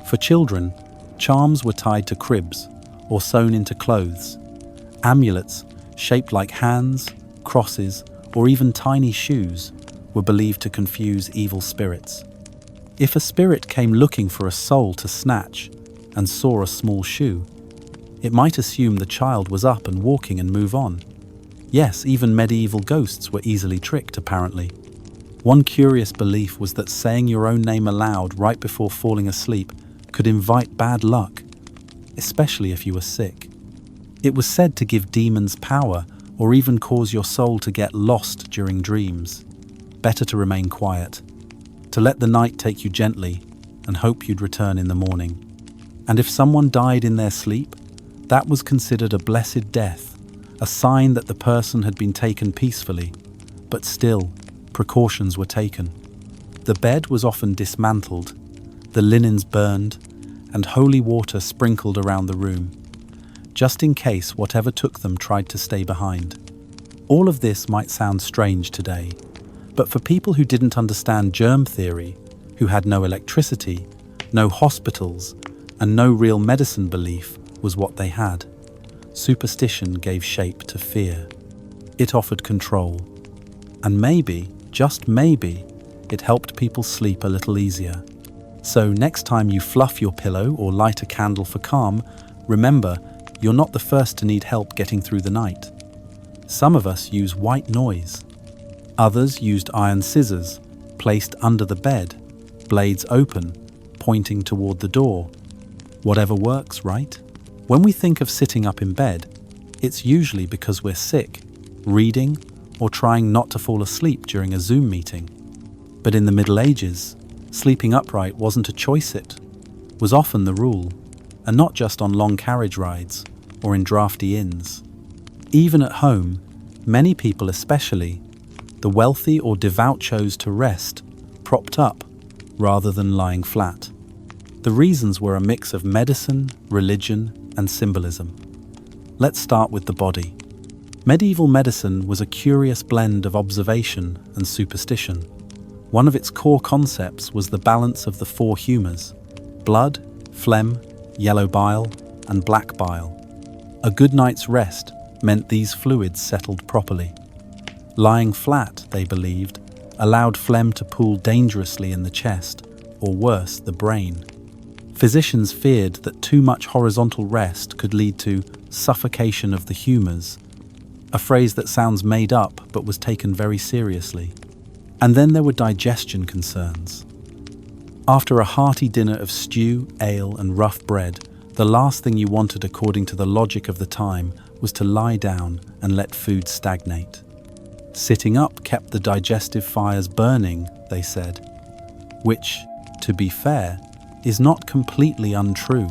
For children, charms were tied to cribs or sewn into clothes. Amulets, shaped like hands, crosses, or even tiny shoes, were believed to confuse evil spirits. If a spirit came looking for a soul to snatch and saw a small shoe, it might assume the child was up and walking and move on. Yes, even medieval ghosts were easily tricked, apparently. One curious belief was that saying your own name aloud right before falling asleep could invite bad luck, especially if you were sick. It was said to give demons power or even cause your soul to get lost during dreams. Better to remain quiet, to let the night take you gently and hope you'd return in the morning. And if someone died in their sleep, that was considered a blessed death, a sign that the person had been taken peacefully, but still, precautions were taken. The bed was often dismantled, the linens burned, and holy water sprinkled around the room, just in case whatever took them tried to stay behind. All of this might sound strange today, but for people who didn't understand germ theory, who had no electricity, no hospitals, and no real medicine belief was what they had. Superstition gave shape to fear. It offered control. And maybe, just maybe, it helped people sleep a little easier. So next time you fluff your pillow or light a candle for calm, remember, you're not the first to need help getting through the night. Some of us use white noise. Others used iron scissors, placed under the bed, blades open, pointing toward the door. Whatever works, right? When we think of sitting up in bed, it's usually because we're sick, reading, or trying not to fall asleep during a Zoom meeting. But in the Middle Ages, sleeping upright wasn't a choice, it was often the rule, and not just on long carriage rides or in drafty inns. Even at home, many people, especially the wealthy or devout, chose to rest, propped up, rather than lying flat. The reasons were a mix of medicine, religion, and symbolism. Let's start with the body. Medieval medicine was a curious blend of observation and superstition. One of its core concepts was the balance of the four humours: blood, phlegm, yellow bile, and black bile. A good night's rest meant these fluids settled properly. Lying flat, they believed, allowed phlegm to pool dangerously in the chest, or worse, the brain. Physicians feared that too much horizontal rest could lead to suffocation of the humours, a phrase that sounds made up but was taken very seriously. And then there were digestion concerns. After a hearty dinner of stew, ale, and rough bread, the last thing you wanted, according to the logic of the time, was to lie down and let food stagnate. Sitting up kept the digestive fires burning, they said, which, to be fair, is not completely untrue.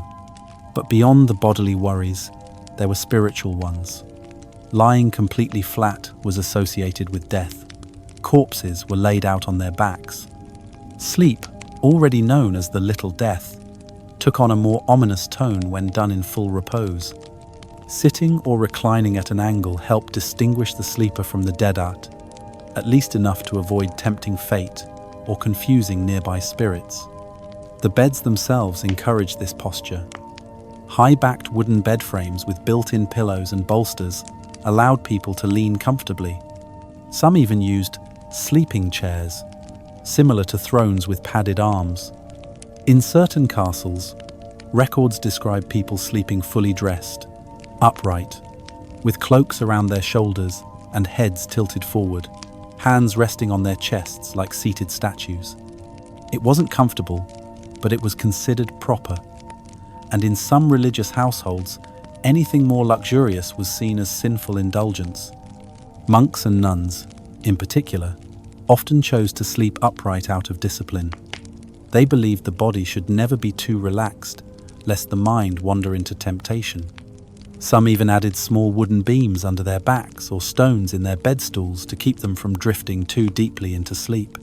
But beyond the bodily worries, there were spiritual ones. Lying completely flat was associated with death. Corpses were laid out on their backs. Sleep, already known as the little death, took on a more ominous tone when done in full repose. Sitting or reclining at an angle helped distinguish the sleeper from the dead-at least enough to avoid tempting fate or confusing nearby spirits. The beds themselves encouraged this posture. High-backed wooden bed frames with built-in pillows and bolsters allowed people to lean comfortably. Some even used sleeping chairs, similar to thrones with padded arms. In certain castles, records describe people sleeping fully dressed, upright, with cloaks around their shoulders and heads tilted forward, hands resting on their chests like seated statues. It wasn't comfortable, but it was considered proper. And in some religious households, anything more luxurious was seen as sinful indulgence. Monks and nuns, in particular, often chose to sleep upright out of discipline. They believed the body should never be too relaxed, lest the mind wander into temptation. Some even added small wooden beams under their backs or stones in their bedstools to keep them from drifting too deeply into sleep.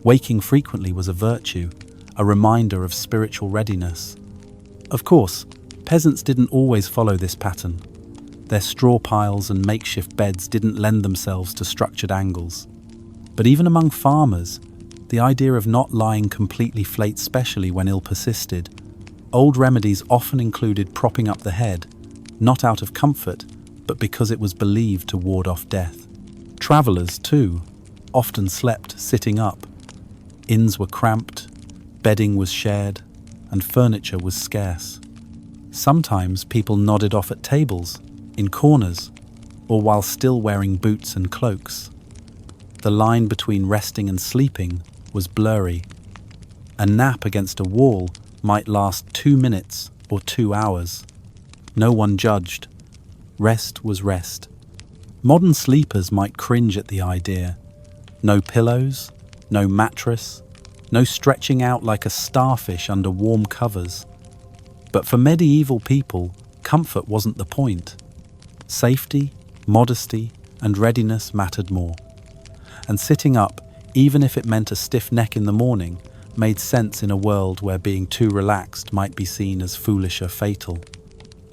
Waking frequently was a virtue, a reminder of spiritual readiness. Of course, peasants didn't always follow this pattern. Their straw piles and makeshift beds didn't lend themselves to structured angles. But even among farmers, the idea of not lying completely flat, especially when ill persisted. Old remedies often included propping up the head, not out of comfort, but because it was believed to ward off death. Travellers, too, often slept sitting up. Inns were cramped, bedding was shared, and furniture was scarce. Sometimes people nodded off at tables, in corners, or while still wearing boots and cloaks. The line between resting and sleeping was blurry. A nap against a wall might last 2 minutes or 2 hours. No one judged. Rest was rest. Modern sleepers might cringe at the idea. No pillows, no mattress, no stretching out like a starfish under warm covers. But for medieval people, comfort wasn't the point. Safety, modesty, and readiness mattered more. And sitting up, even if it meant a stiff neck in the morning, made sense in a world where being too relaxed might be seen as foolish or fatal.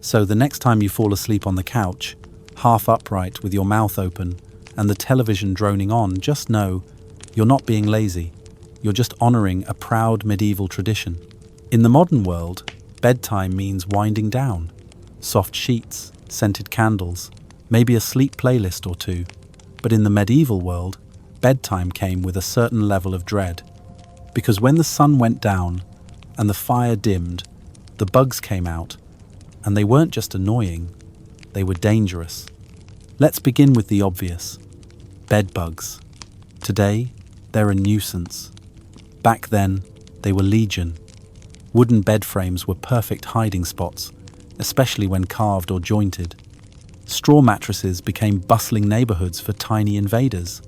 So the next time you fall asleep on the couch, half upright with your mouth open and the television droning on, just know you're not being lazy. You're just honouring a proud medieval tradition. In the modern world, bedtime means winding down. Soft sheets, scented candles, maybe a sleep playlist or two. But in the medieval world, bedtime came with a certain level of dread. Because when the sun went down and the fire dimmed, the bugs came out, and they weren't just annoying, they were dangerous. Let's begin with the obvious. Bedbugs. Today, they're a nuisance. Back then, they were legion. Wooden bed frames were perfect hiding spots, especially when carved or jointed. Straw mattresses became bustling neighborhoods for tiny invaders.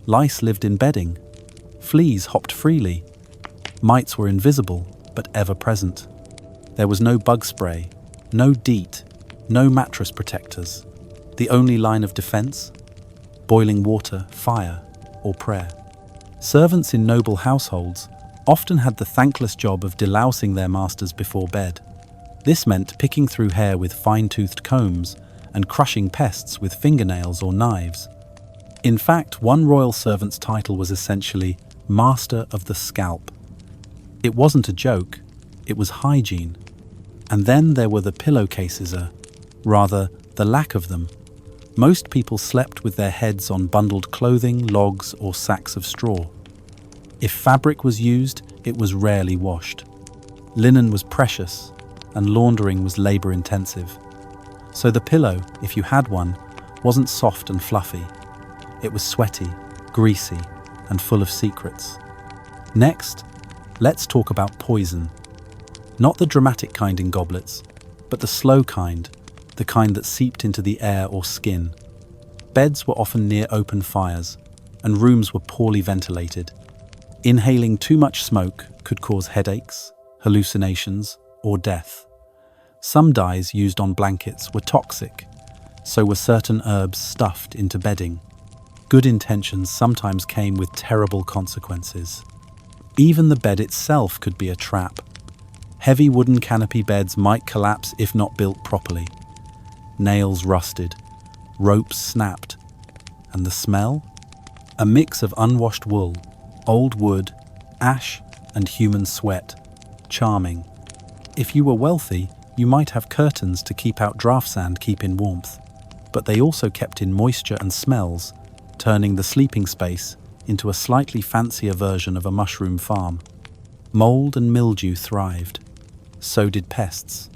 Lice lived in bedding. Fleas hopped freely. Mites were invisible, but ever present. There was no bug spray, no DEET, no mattress protectors. The only line of defense? Boiling water, fire, or prayer. Servants in noble households often had the thankless job of delousing their masters before bed. This meant picking through hair with fine-toothed combs and crushing pests with fingernails or knives. In fact, one royal servant's title was essentially Master of the Scalp. It wasn't a joke, it was hygiene. And then there were the pillowcases, rather, the lack of them. Most people slept with their heads on bundled clothing, logs, or sacks of straw. If fabric was used, it was rarely washed. Linen was precious, and laundering was labor-intensive. So the pillow, if you had one, wasn't soft and fluffy. It was sweaty, greasy, and full of secrets. Next, let's talk about poison. Not the dramatic kind in goblets, but the slow kind, the kind that seeped into the air or skin. Beds were often near open fires, and rooms were poorly ventilated. Inhaling too much smoke could cause headaches, hallucinations, or death. Some dyes used on blankets were toxic, so were certain herbs stuffed into bedding. Good intentions sometimes came with terrible consequences. Even the bed itself could be a trap. Heavy wooden canopy beds might collapse if not built properly. Nails rusted, ropes snapped, and the smell? A mix of unwashed wool, old wood, ash, and human sweat. Charming. If you were wealthy, you might have curtains to keep out draft sand, keep in warmth. But they also kept in moisture and smells, turning the sleeping space into a slightly fancier version of a mushroom farm. Mold and mildew thrived. So did pests.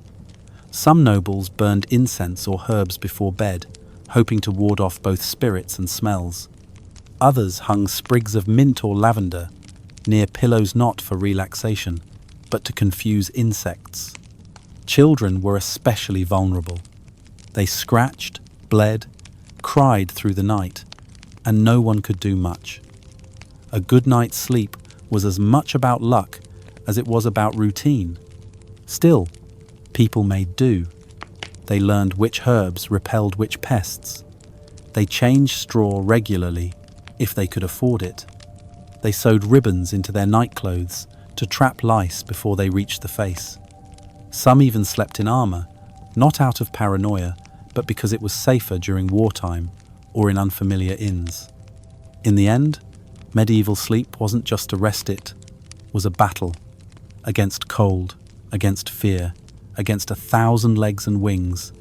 Some nobles burned incense or herbs before bed, hoping to ward off both spirits and smells. Others hung sprigs of mint or lavender near pillows, not for relaxation, but to confuse insects. Children were especially vulnerable. They scratched, bled, cried through the night, and no one could do much. A good night's sleep was as much about luck as it was about routine. Still, people made do. They learned which herbs repelled which pests. They changed straw regularly, if they could afford it. They sewed ribbons into their nightclothes to trap lice before they reached the face. Some even slept in armor, not out of paranoia, but because it was safer during wartime or in unfamiliar inns. In the end, medieval sleep wasn't just a rest, it was a battle against cold, against fear, against 1,000 legs and wings.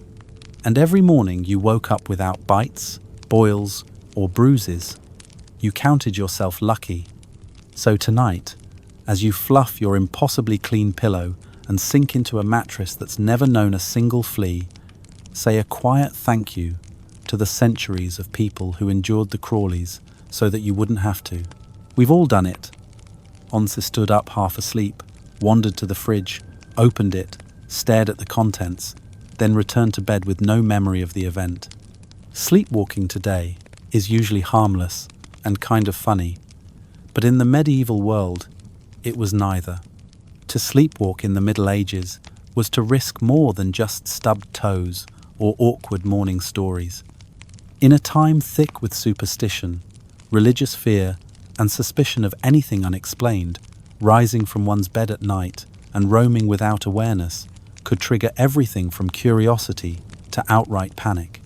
And every morning you woke up without bites, boils, or bruises. You counted yourself lucky. So tonight, as you fluff your impossibly clean pillow and sink into a mattress that's never known a single flea, say a quiet thank you to the centuries of people who endured the crawlies so that you wouldn't have to. We've all done it. Once stood up half asleep, wandered to the fridge, opened it, stared at the contents, then returned to bed with no memory of the event. Sleepwalking today is usually harmless and kind of funny, but in the medieval world, it was neither. To sleepwalk in the Middle Ages was to risk more than just stubbed toes or awkward morning stories. In a time thick with superstition, religious fear, and suspicion of anything unexplained, rising from one's bed at night and roaming without awareness could trigger everything from curiosity to outright panic.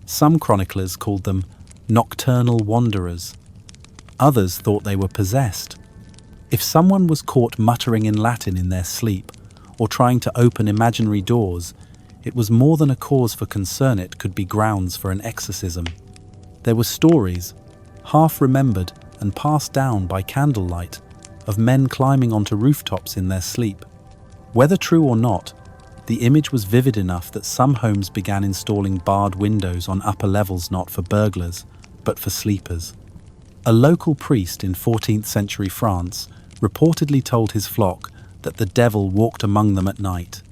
Some chroniclers called them nocturnal wanderers. Others thought they were possessed. If someone was caught muttering in Latin in their sleep or trying to open imaginary doors, it was more than a cause for concern, it could be grounds for an exorcism. There were stories, half remembered and passed down by candlelight, of men climbing onto rooftops in their sleep. Whether true or not, the image was vivid enough that some homes began installing barred windows on upper levels, not for burglars, but for sleepers. A local priest in 14th century France reportedly told his flock that the devil walked among them at night,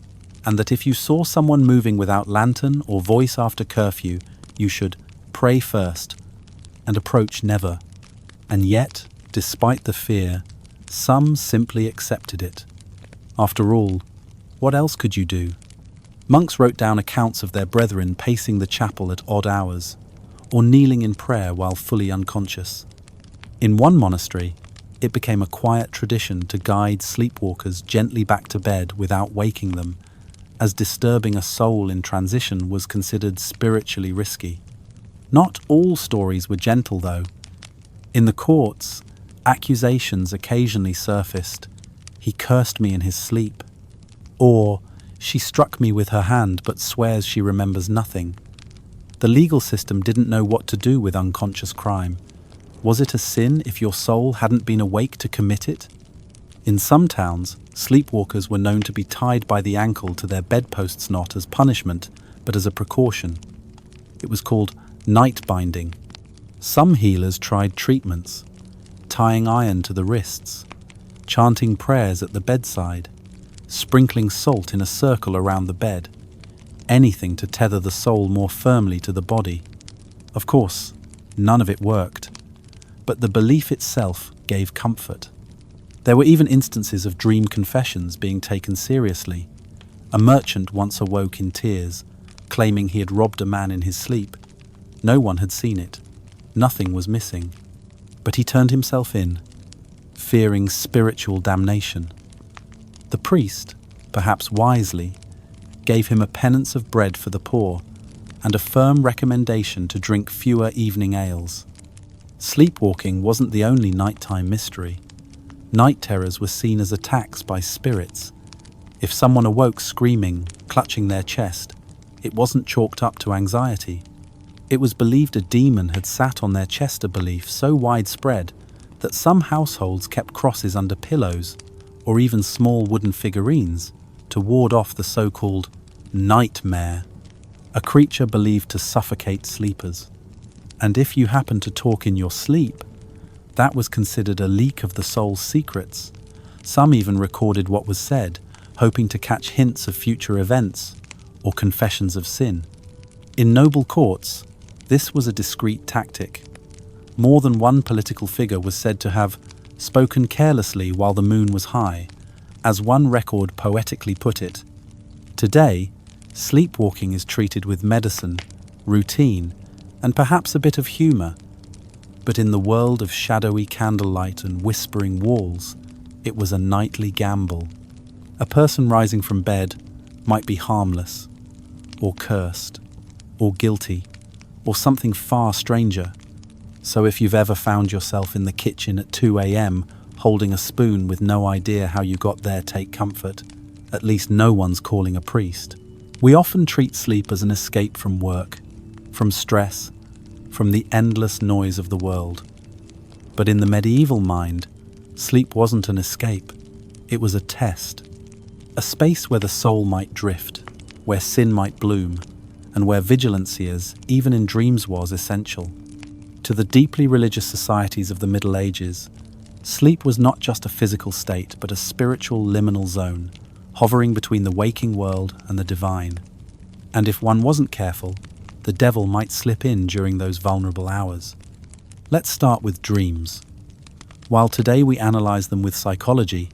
and that if you saw someone moving without lantern or voice after curfew, you should pray first and approach never. And yet, despite the fear, some simply accepted it. After all, what else could you do? Monks wrote down accounts of their brethren pacing the chapel at odd hours, or kneeling in prayer while fully unconscious. In one monastery, it became a quiet tradition to guide sleepwalkers gently back to bed without waking them, as disturbing a soul in transition was considered spiritually risky. Not all stories were gentle, though. In the courts, accusations occasionally surfaced. He cursed me in his sleep. Or, she struck me with her hand but swears she remembers nothing. The legal system didn't know what to do with unconscious crime. Was it a sin if your soul hadn't been awake to commit it? In some towns, sleepwalkers were known to be tied by the ankle to their bedposts not as punishment, but as a precaution. It was called night binding. Some healers tried treatments, tying iron to the wrists, chanting prayers at the bedside, sprinkling salt in a circle around the bed, anything to tether the soul more firmly to the body. Of course, none of it worked, but the belief itself gave comfort. There were even instances of dream confessions being taken seriously. A merchant once awoke in tears, claiming he had robbed a man in his sleep. No one had seen it. Nothing was missing. But he turned himself in, fearing spiritual damnation. The priest, perhaps wisely, gave him a penance of bread for the poor and a firm recommendation to drink fewer evening ales. Sleepwalking wasn't the only nighttime mystery. Night terrors were seen as attacks by spirits. If someone awoke screaming, clutching their chest, it wasn't chalked up to anxiety. It was believed a demon had sat on their chest, a belief so widespread that some households kept crosses under pillows or even small wooden figurines to ward off the so-called nightmare, a creature believed to suffocate sleepers. And if you happened to talk in your sleep, that was considered a leak of the soul's secrets. Some even recorded what was said, hoping to catch hints of future events or confessions of sin. In noble courts, this was a discreet tactic. More than one political figure was said to have spoken carelessly while the moon was high, as one record poetically put it. Today, sleepwalking is treated with medicine, routine, and perhaps a bit of humor. But in the world of shadowy candlelight and whispering walls, it was a nightly gamble. A person rising from bed might be harmless, or cursed, or guilty, or something far stranger. So if you've ever found yourself in the kitchen at 2 a.m. holding a spoon with no idea how you got there, take comfort. At least no one's calling a priest. We often treat sleep as an escape from work, from stress, from the endless noise of the world. But in the medieval mind, sleep wasn't an escape. It was a test. A space where the soul might drift, where sin might bloom, and where vigilancy, as even in dreams, was essential. To the deeply religious societies of the Middle Ages, sleep was not just a physical state, but a spiritual liminal zone, hovering between the waking world and the divine. And if one wasn't careful, the devil might slip in during those vulnerable hours. Let's start with dreams. While today we analyze them with psychology,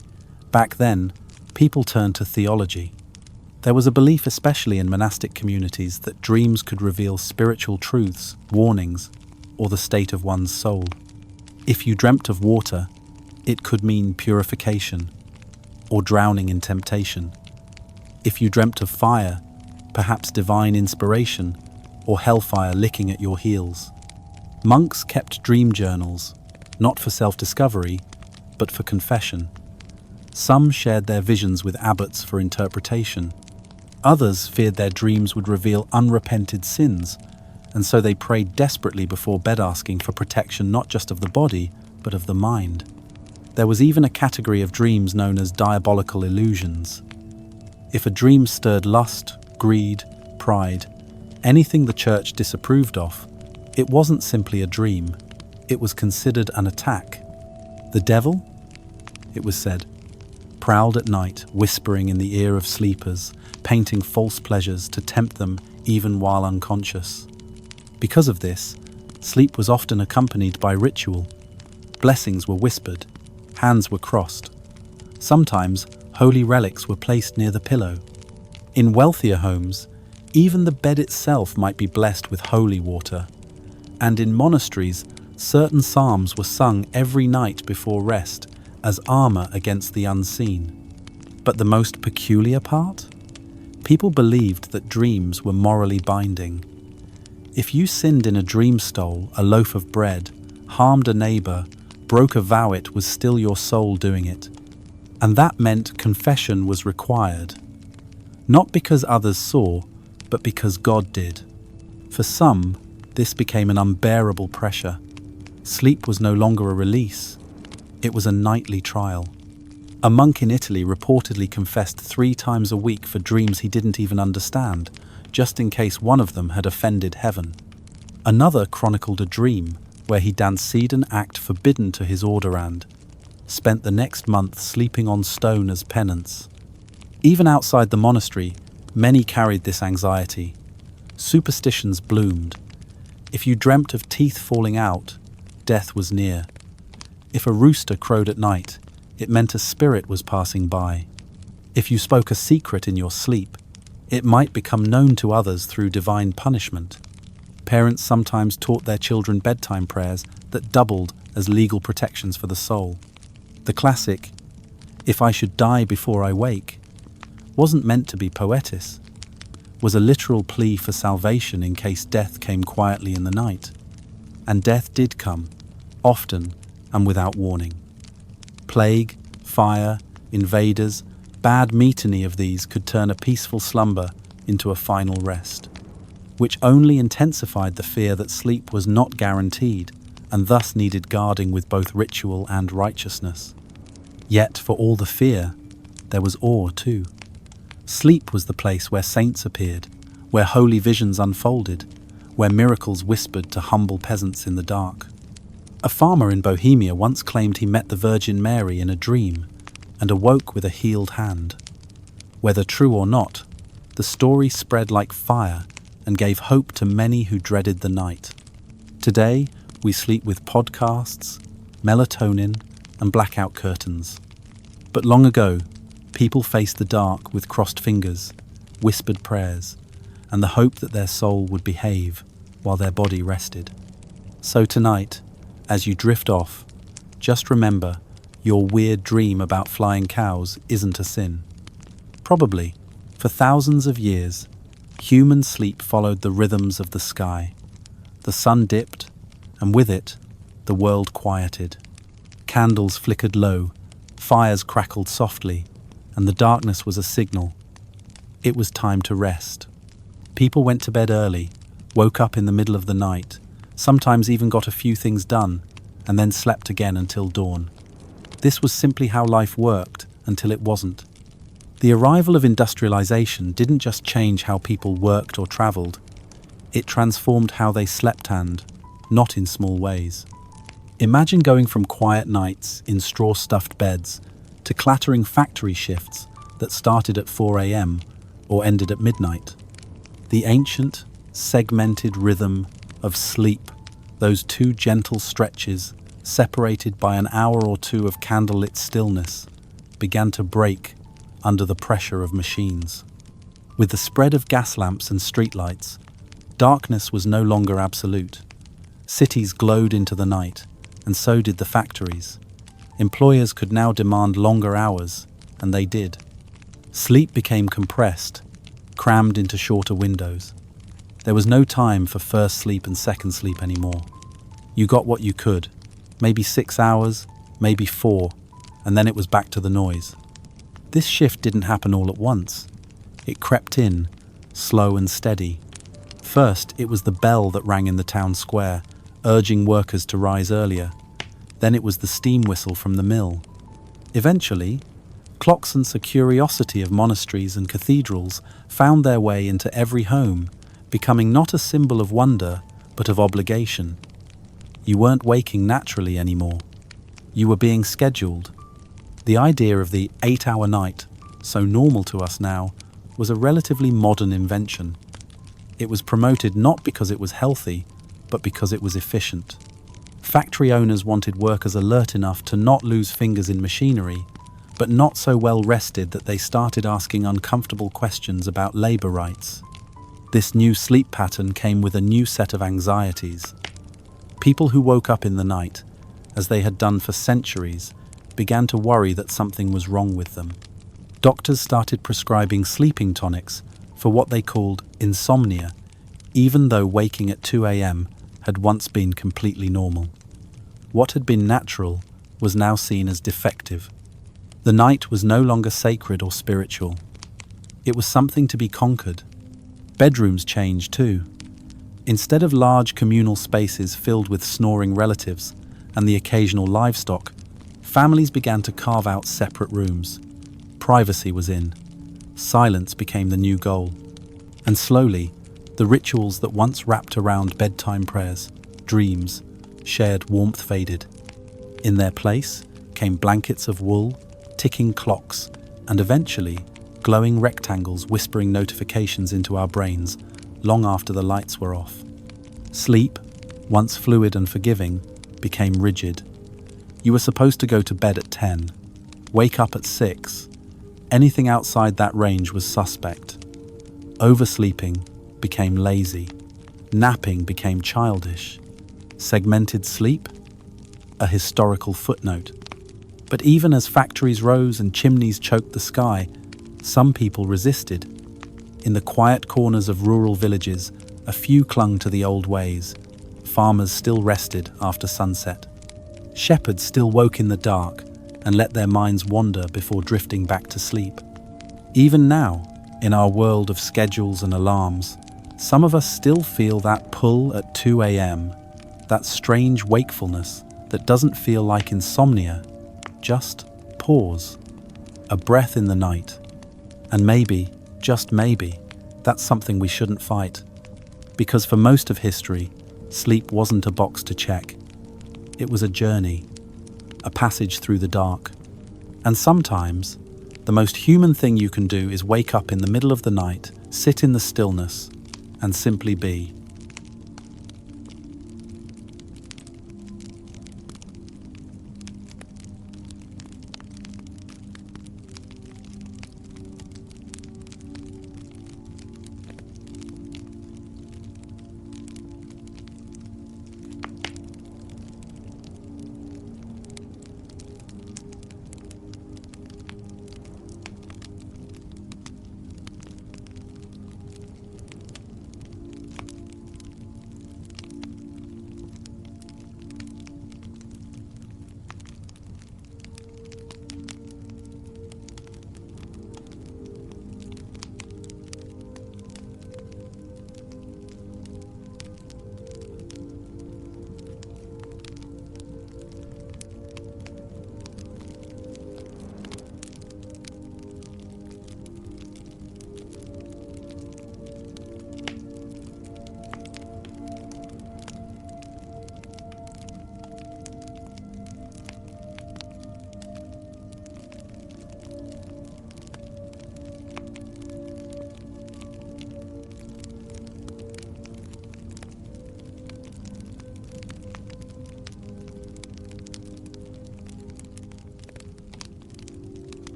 back then, people turned to theology. There was a belief, especially in monastic communities, that dreams could reveal spiritual truths, warnings, or the state of one's soul. If you dreamt of water, it could mean purification, or drowning in temptation. If you dreamt of fire, perhaps divine inspiration, or hellfire licking at your heels. Monks kept dream journals, not for self-discovery, but for confession. Some shared their visions with abbots for interpretation. Others feared their dreams would reveal unrepented sins, and so they prayed desperately before bed, asking for protection not just of the body, but of the mind. There was even a category of dreams known as diabolical illusions. If a dream stirred lust, greed, pride, anything the church disapproved of, it wasn't simply a dream. It was considered an attack. The devil, it was said, prowled at night, whispering in the ear of sleepers, painting false pleasures to tempt them even while unconscious. Because of this, sleep was often accompanied by ritual. Blessings were whispered, hands were crossed. Sometimes, holy relics were placed near the pillow. In wealthier homes, even the bed itself might be blessed with holy water. And in monasteries, certain psalms were sung every night before rest as armor against the unseen. But the most peculiar part? People believed that dreams were morally binding. If you sinned in a dream, stole a loaf of bread, harmed a neighbor, broke a vow, it was still your soul doing it. And that meant confession was required. Not because others saw, but because God did. For some, this became an unbearable pressure. Sleep was no longer a release. It was a nightly trial. A monk in Italy reportedly confessed 3 times a week for dreams he didn't even understand, just in case one of them had offended heaven. Another chronicled a dream where he danced an act forbidden to his order and spent the next month sleeping on stone as penance. Even outside the monastery, many carried this anxiety. Superstitions bloomed. If you dreamt of teeth falling out, death was near. If a rooster crowed at night, it meant a spirit was passing by. If you spoke a secret in your sleep, it might become known to others through divine punishment. Parents sometimes taught their children bedtime prayers that doubled as legal protections for the soul. The classic, "If I should die before I wake," wasn't meant to be poetic, was a literal plea for salvation in case death came quietly in the night. And death did come, often and without warning. Plague, fire, invaders, bad metany of these could turn a peaceful slumber into a final rest, which only intensified the fear that sleep was not guaranteed and thus needed guarding with both ritual and righteousness. Yet, for all the fear, there was awe too. Sleep was the place where saints appeared, where holy visions unfolded, where miracles whispered to humble peasants in the dark. A farmer in Bohemia once claimed he met the Virgin Mary in a dream and awoke with a healed hand. Whether true or not, the story spread like fire and gave hope to many who dreaded the night. Today, we sleep with podcasts, melatonin, and blackout curtains. But long ago, people faced the dark with crossed fingers, whispered prayers, and the hope that their soul would behave while their body rested. So tonight, as you drift off, just remember your weird dream about flying cows isn't a sin. Probably, for thousands of years, human sleep followed the rhythms of the sky. The sun dipped, and with it, the world quieted. Candles flickered low, fires crackled softly, and the darkness was a signal. It was time to rest. People went to bed early, woke up in the middle of the night, sometimes even got a few things done, and then slept again until dawn. This was simply how life worked until it wasn't. The arrival of industrialization didn't just change how people worked or traveled, it transformed how they slept and, not in small ways. Imagine going from quiet nights in straw-stuffed beds to clattering factory shifts that started at 4 a.m. or ended at midnight. The ancient, segmented rhythm of sleep, those 2 gentle stretches separated by an hour or 2 of candlelit stillness, began to break under the pressure of machines. With the spread of gas lamps and streetlights, darkness was no longer absolute. Cities glowed into the night, and so did the factories. Employers could now demand longer hours, and they did. Sleep became compressed, crammed into shorter windows. There was no time for first sleep and second sleep anymore. You got what you could, maybe 6 hours, maybe 4, and then it was back to the noise. This shift didn't happen all at once. It crept in, slow and steady. First, it was the bell that rang in the town square, urging workers to rise earlier. Then it was the steam whistle from the mill. Eventually, clocks and the curiosity of monasteries and cathedrals found their way into every home, becoming not a symbol of wonder, but of obligation. You weren't waking naturally anymore. You were being scheduled. The idea of the 8-hour night, so normal to us now, was a relatively modern invention. It was promoted not because it was healthy, but because it was efficient. Factory owners wanted workers alert enough to not lose fingers in machinery, but not so well rested that they started asking uncomfortable questions about labor rights. This new sleep pattern came with a new set of anxieties. People who woke up in the night, as they had done for centuries, began to worry that something was wrong with them. Doctors started prescribing sleeping tonics for what they called insomnia, even though waking at 2 a.m. had once been completely normal. What had been natural was now seen as defective. The night was no longer sacred or spiritual. It was something to be conquered. Bedrooms changed too. Instead of large communal spaces filled with snoring relatives and the occasional livestock, Families began to carve out separate rooms. Privacy was in. Silence became the new goal. And slowly, the rituals that once wrapped around bedtime prayers, dreams, shared warmth faded. In their place came blankets of wool, ticking clocks, and eventually, glowing rectangles whispering notifications into our brains long after the lights were off. Sleep, once fluid and forgiving, became rigid. You were supposed to go to bed at 10, wake up at 6. Anything outside that range was suspect. Oversleeping became lazy. Napping became childish. Segmented sleep? A historical footnote. But even as factories rose and chimneys choked the sky, some people resisted. In the quiet corners of rural villages, a few clung to the old ways. Farmers still rested after sunset. Shepherds still woke in the dark and let their minds wander before drifting back to sleep. Even now, in our world of schedules and alarms, some of us still feel that pull at 2 a.m., that strange wakefulness that doesn't feel like insomnia, just pause, a breath in the night. And maybe, just maybe, that's something we shouldn't fight. Because for most of history, sleep wasn't a box to check. It was a journey, a passage through the dark. And sometimes, the most human thing you can do is wake up in the middle of the night, sit in the stillness, and simply be.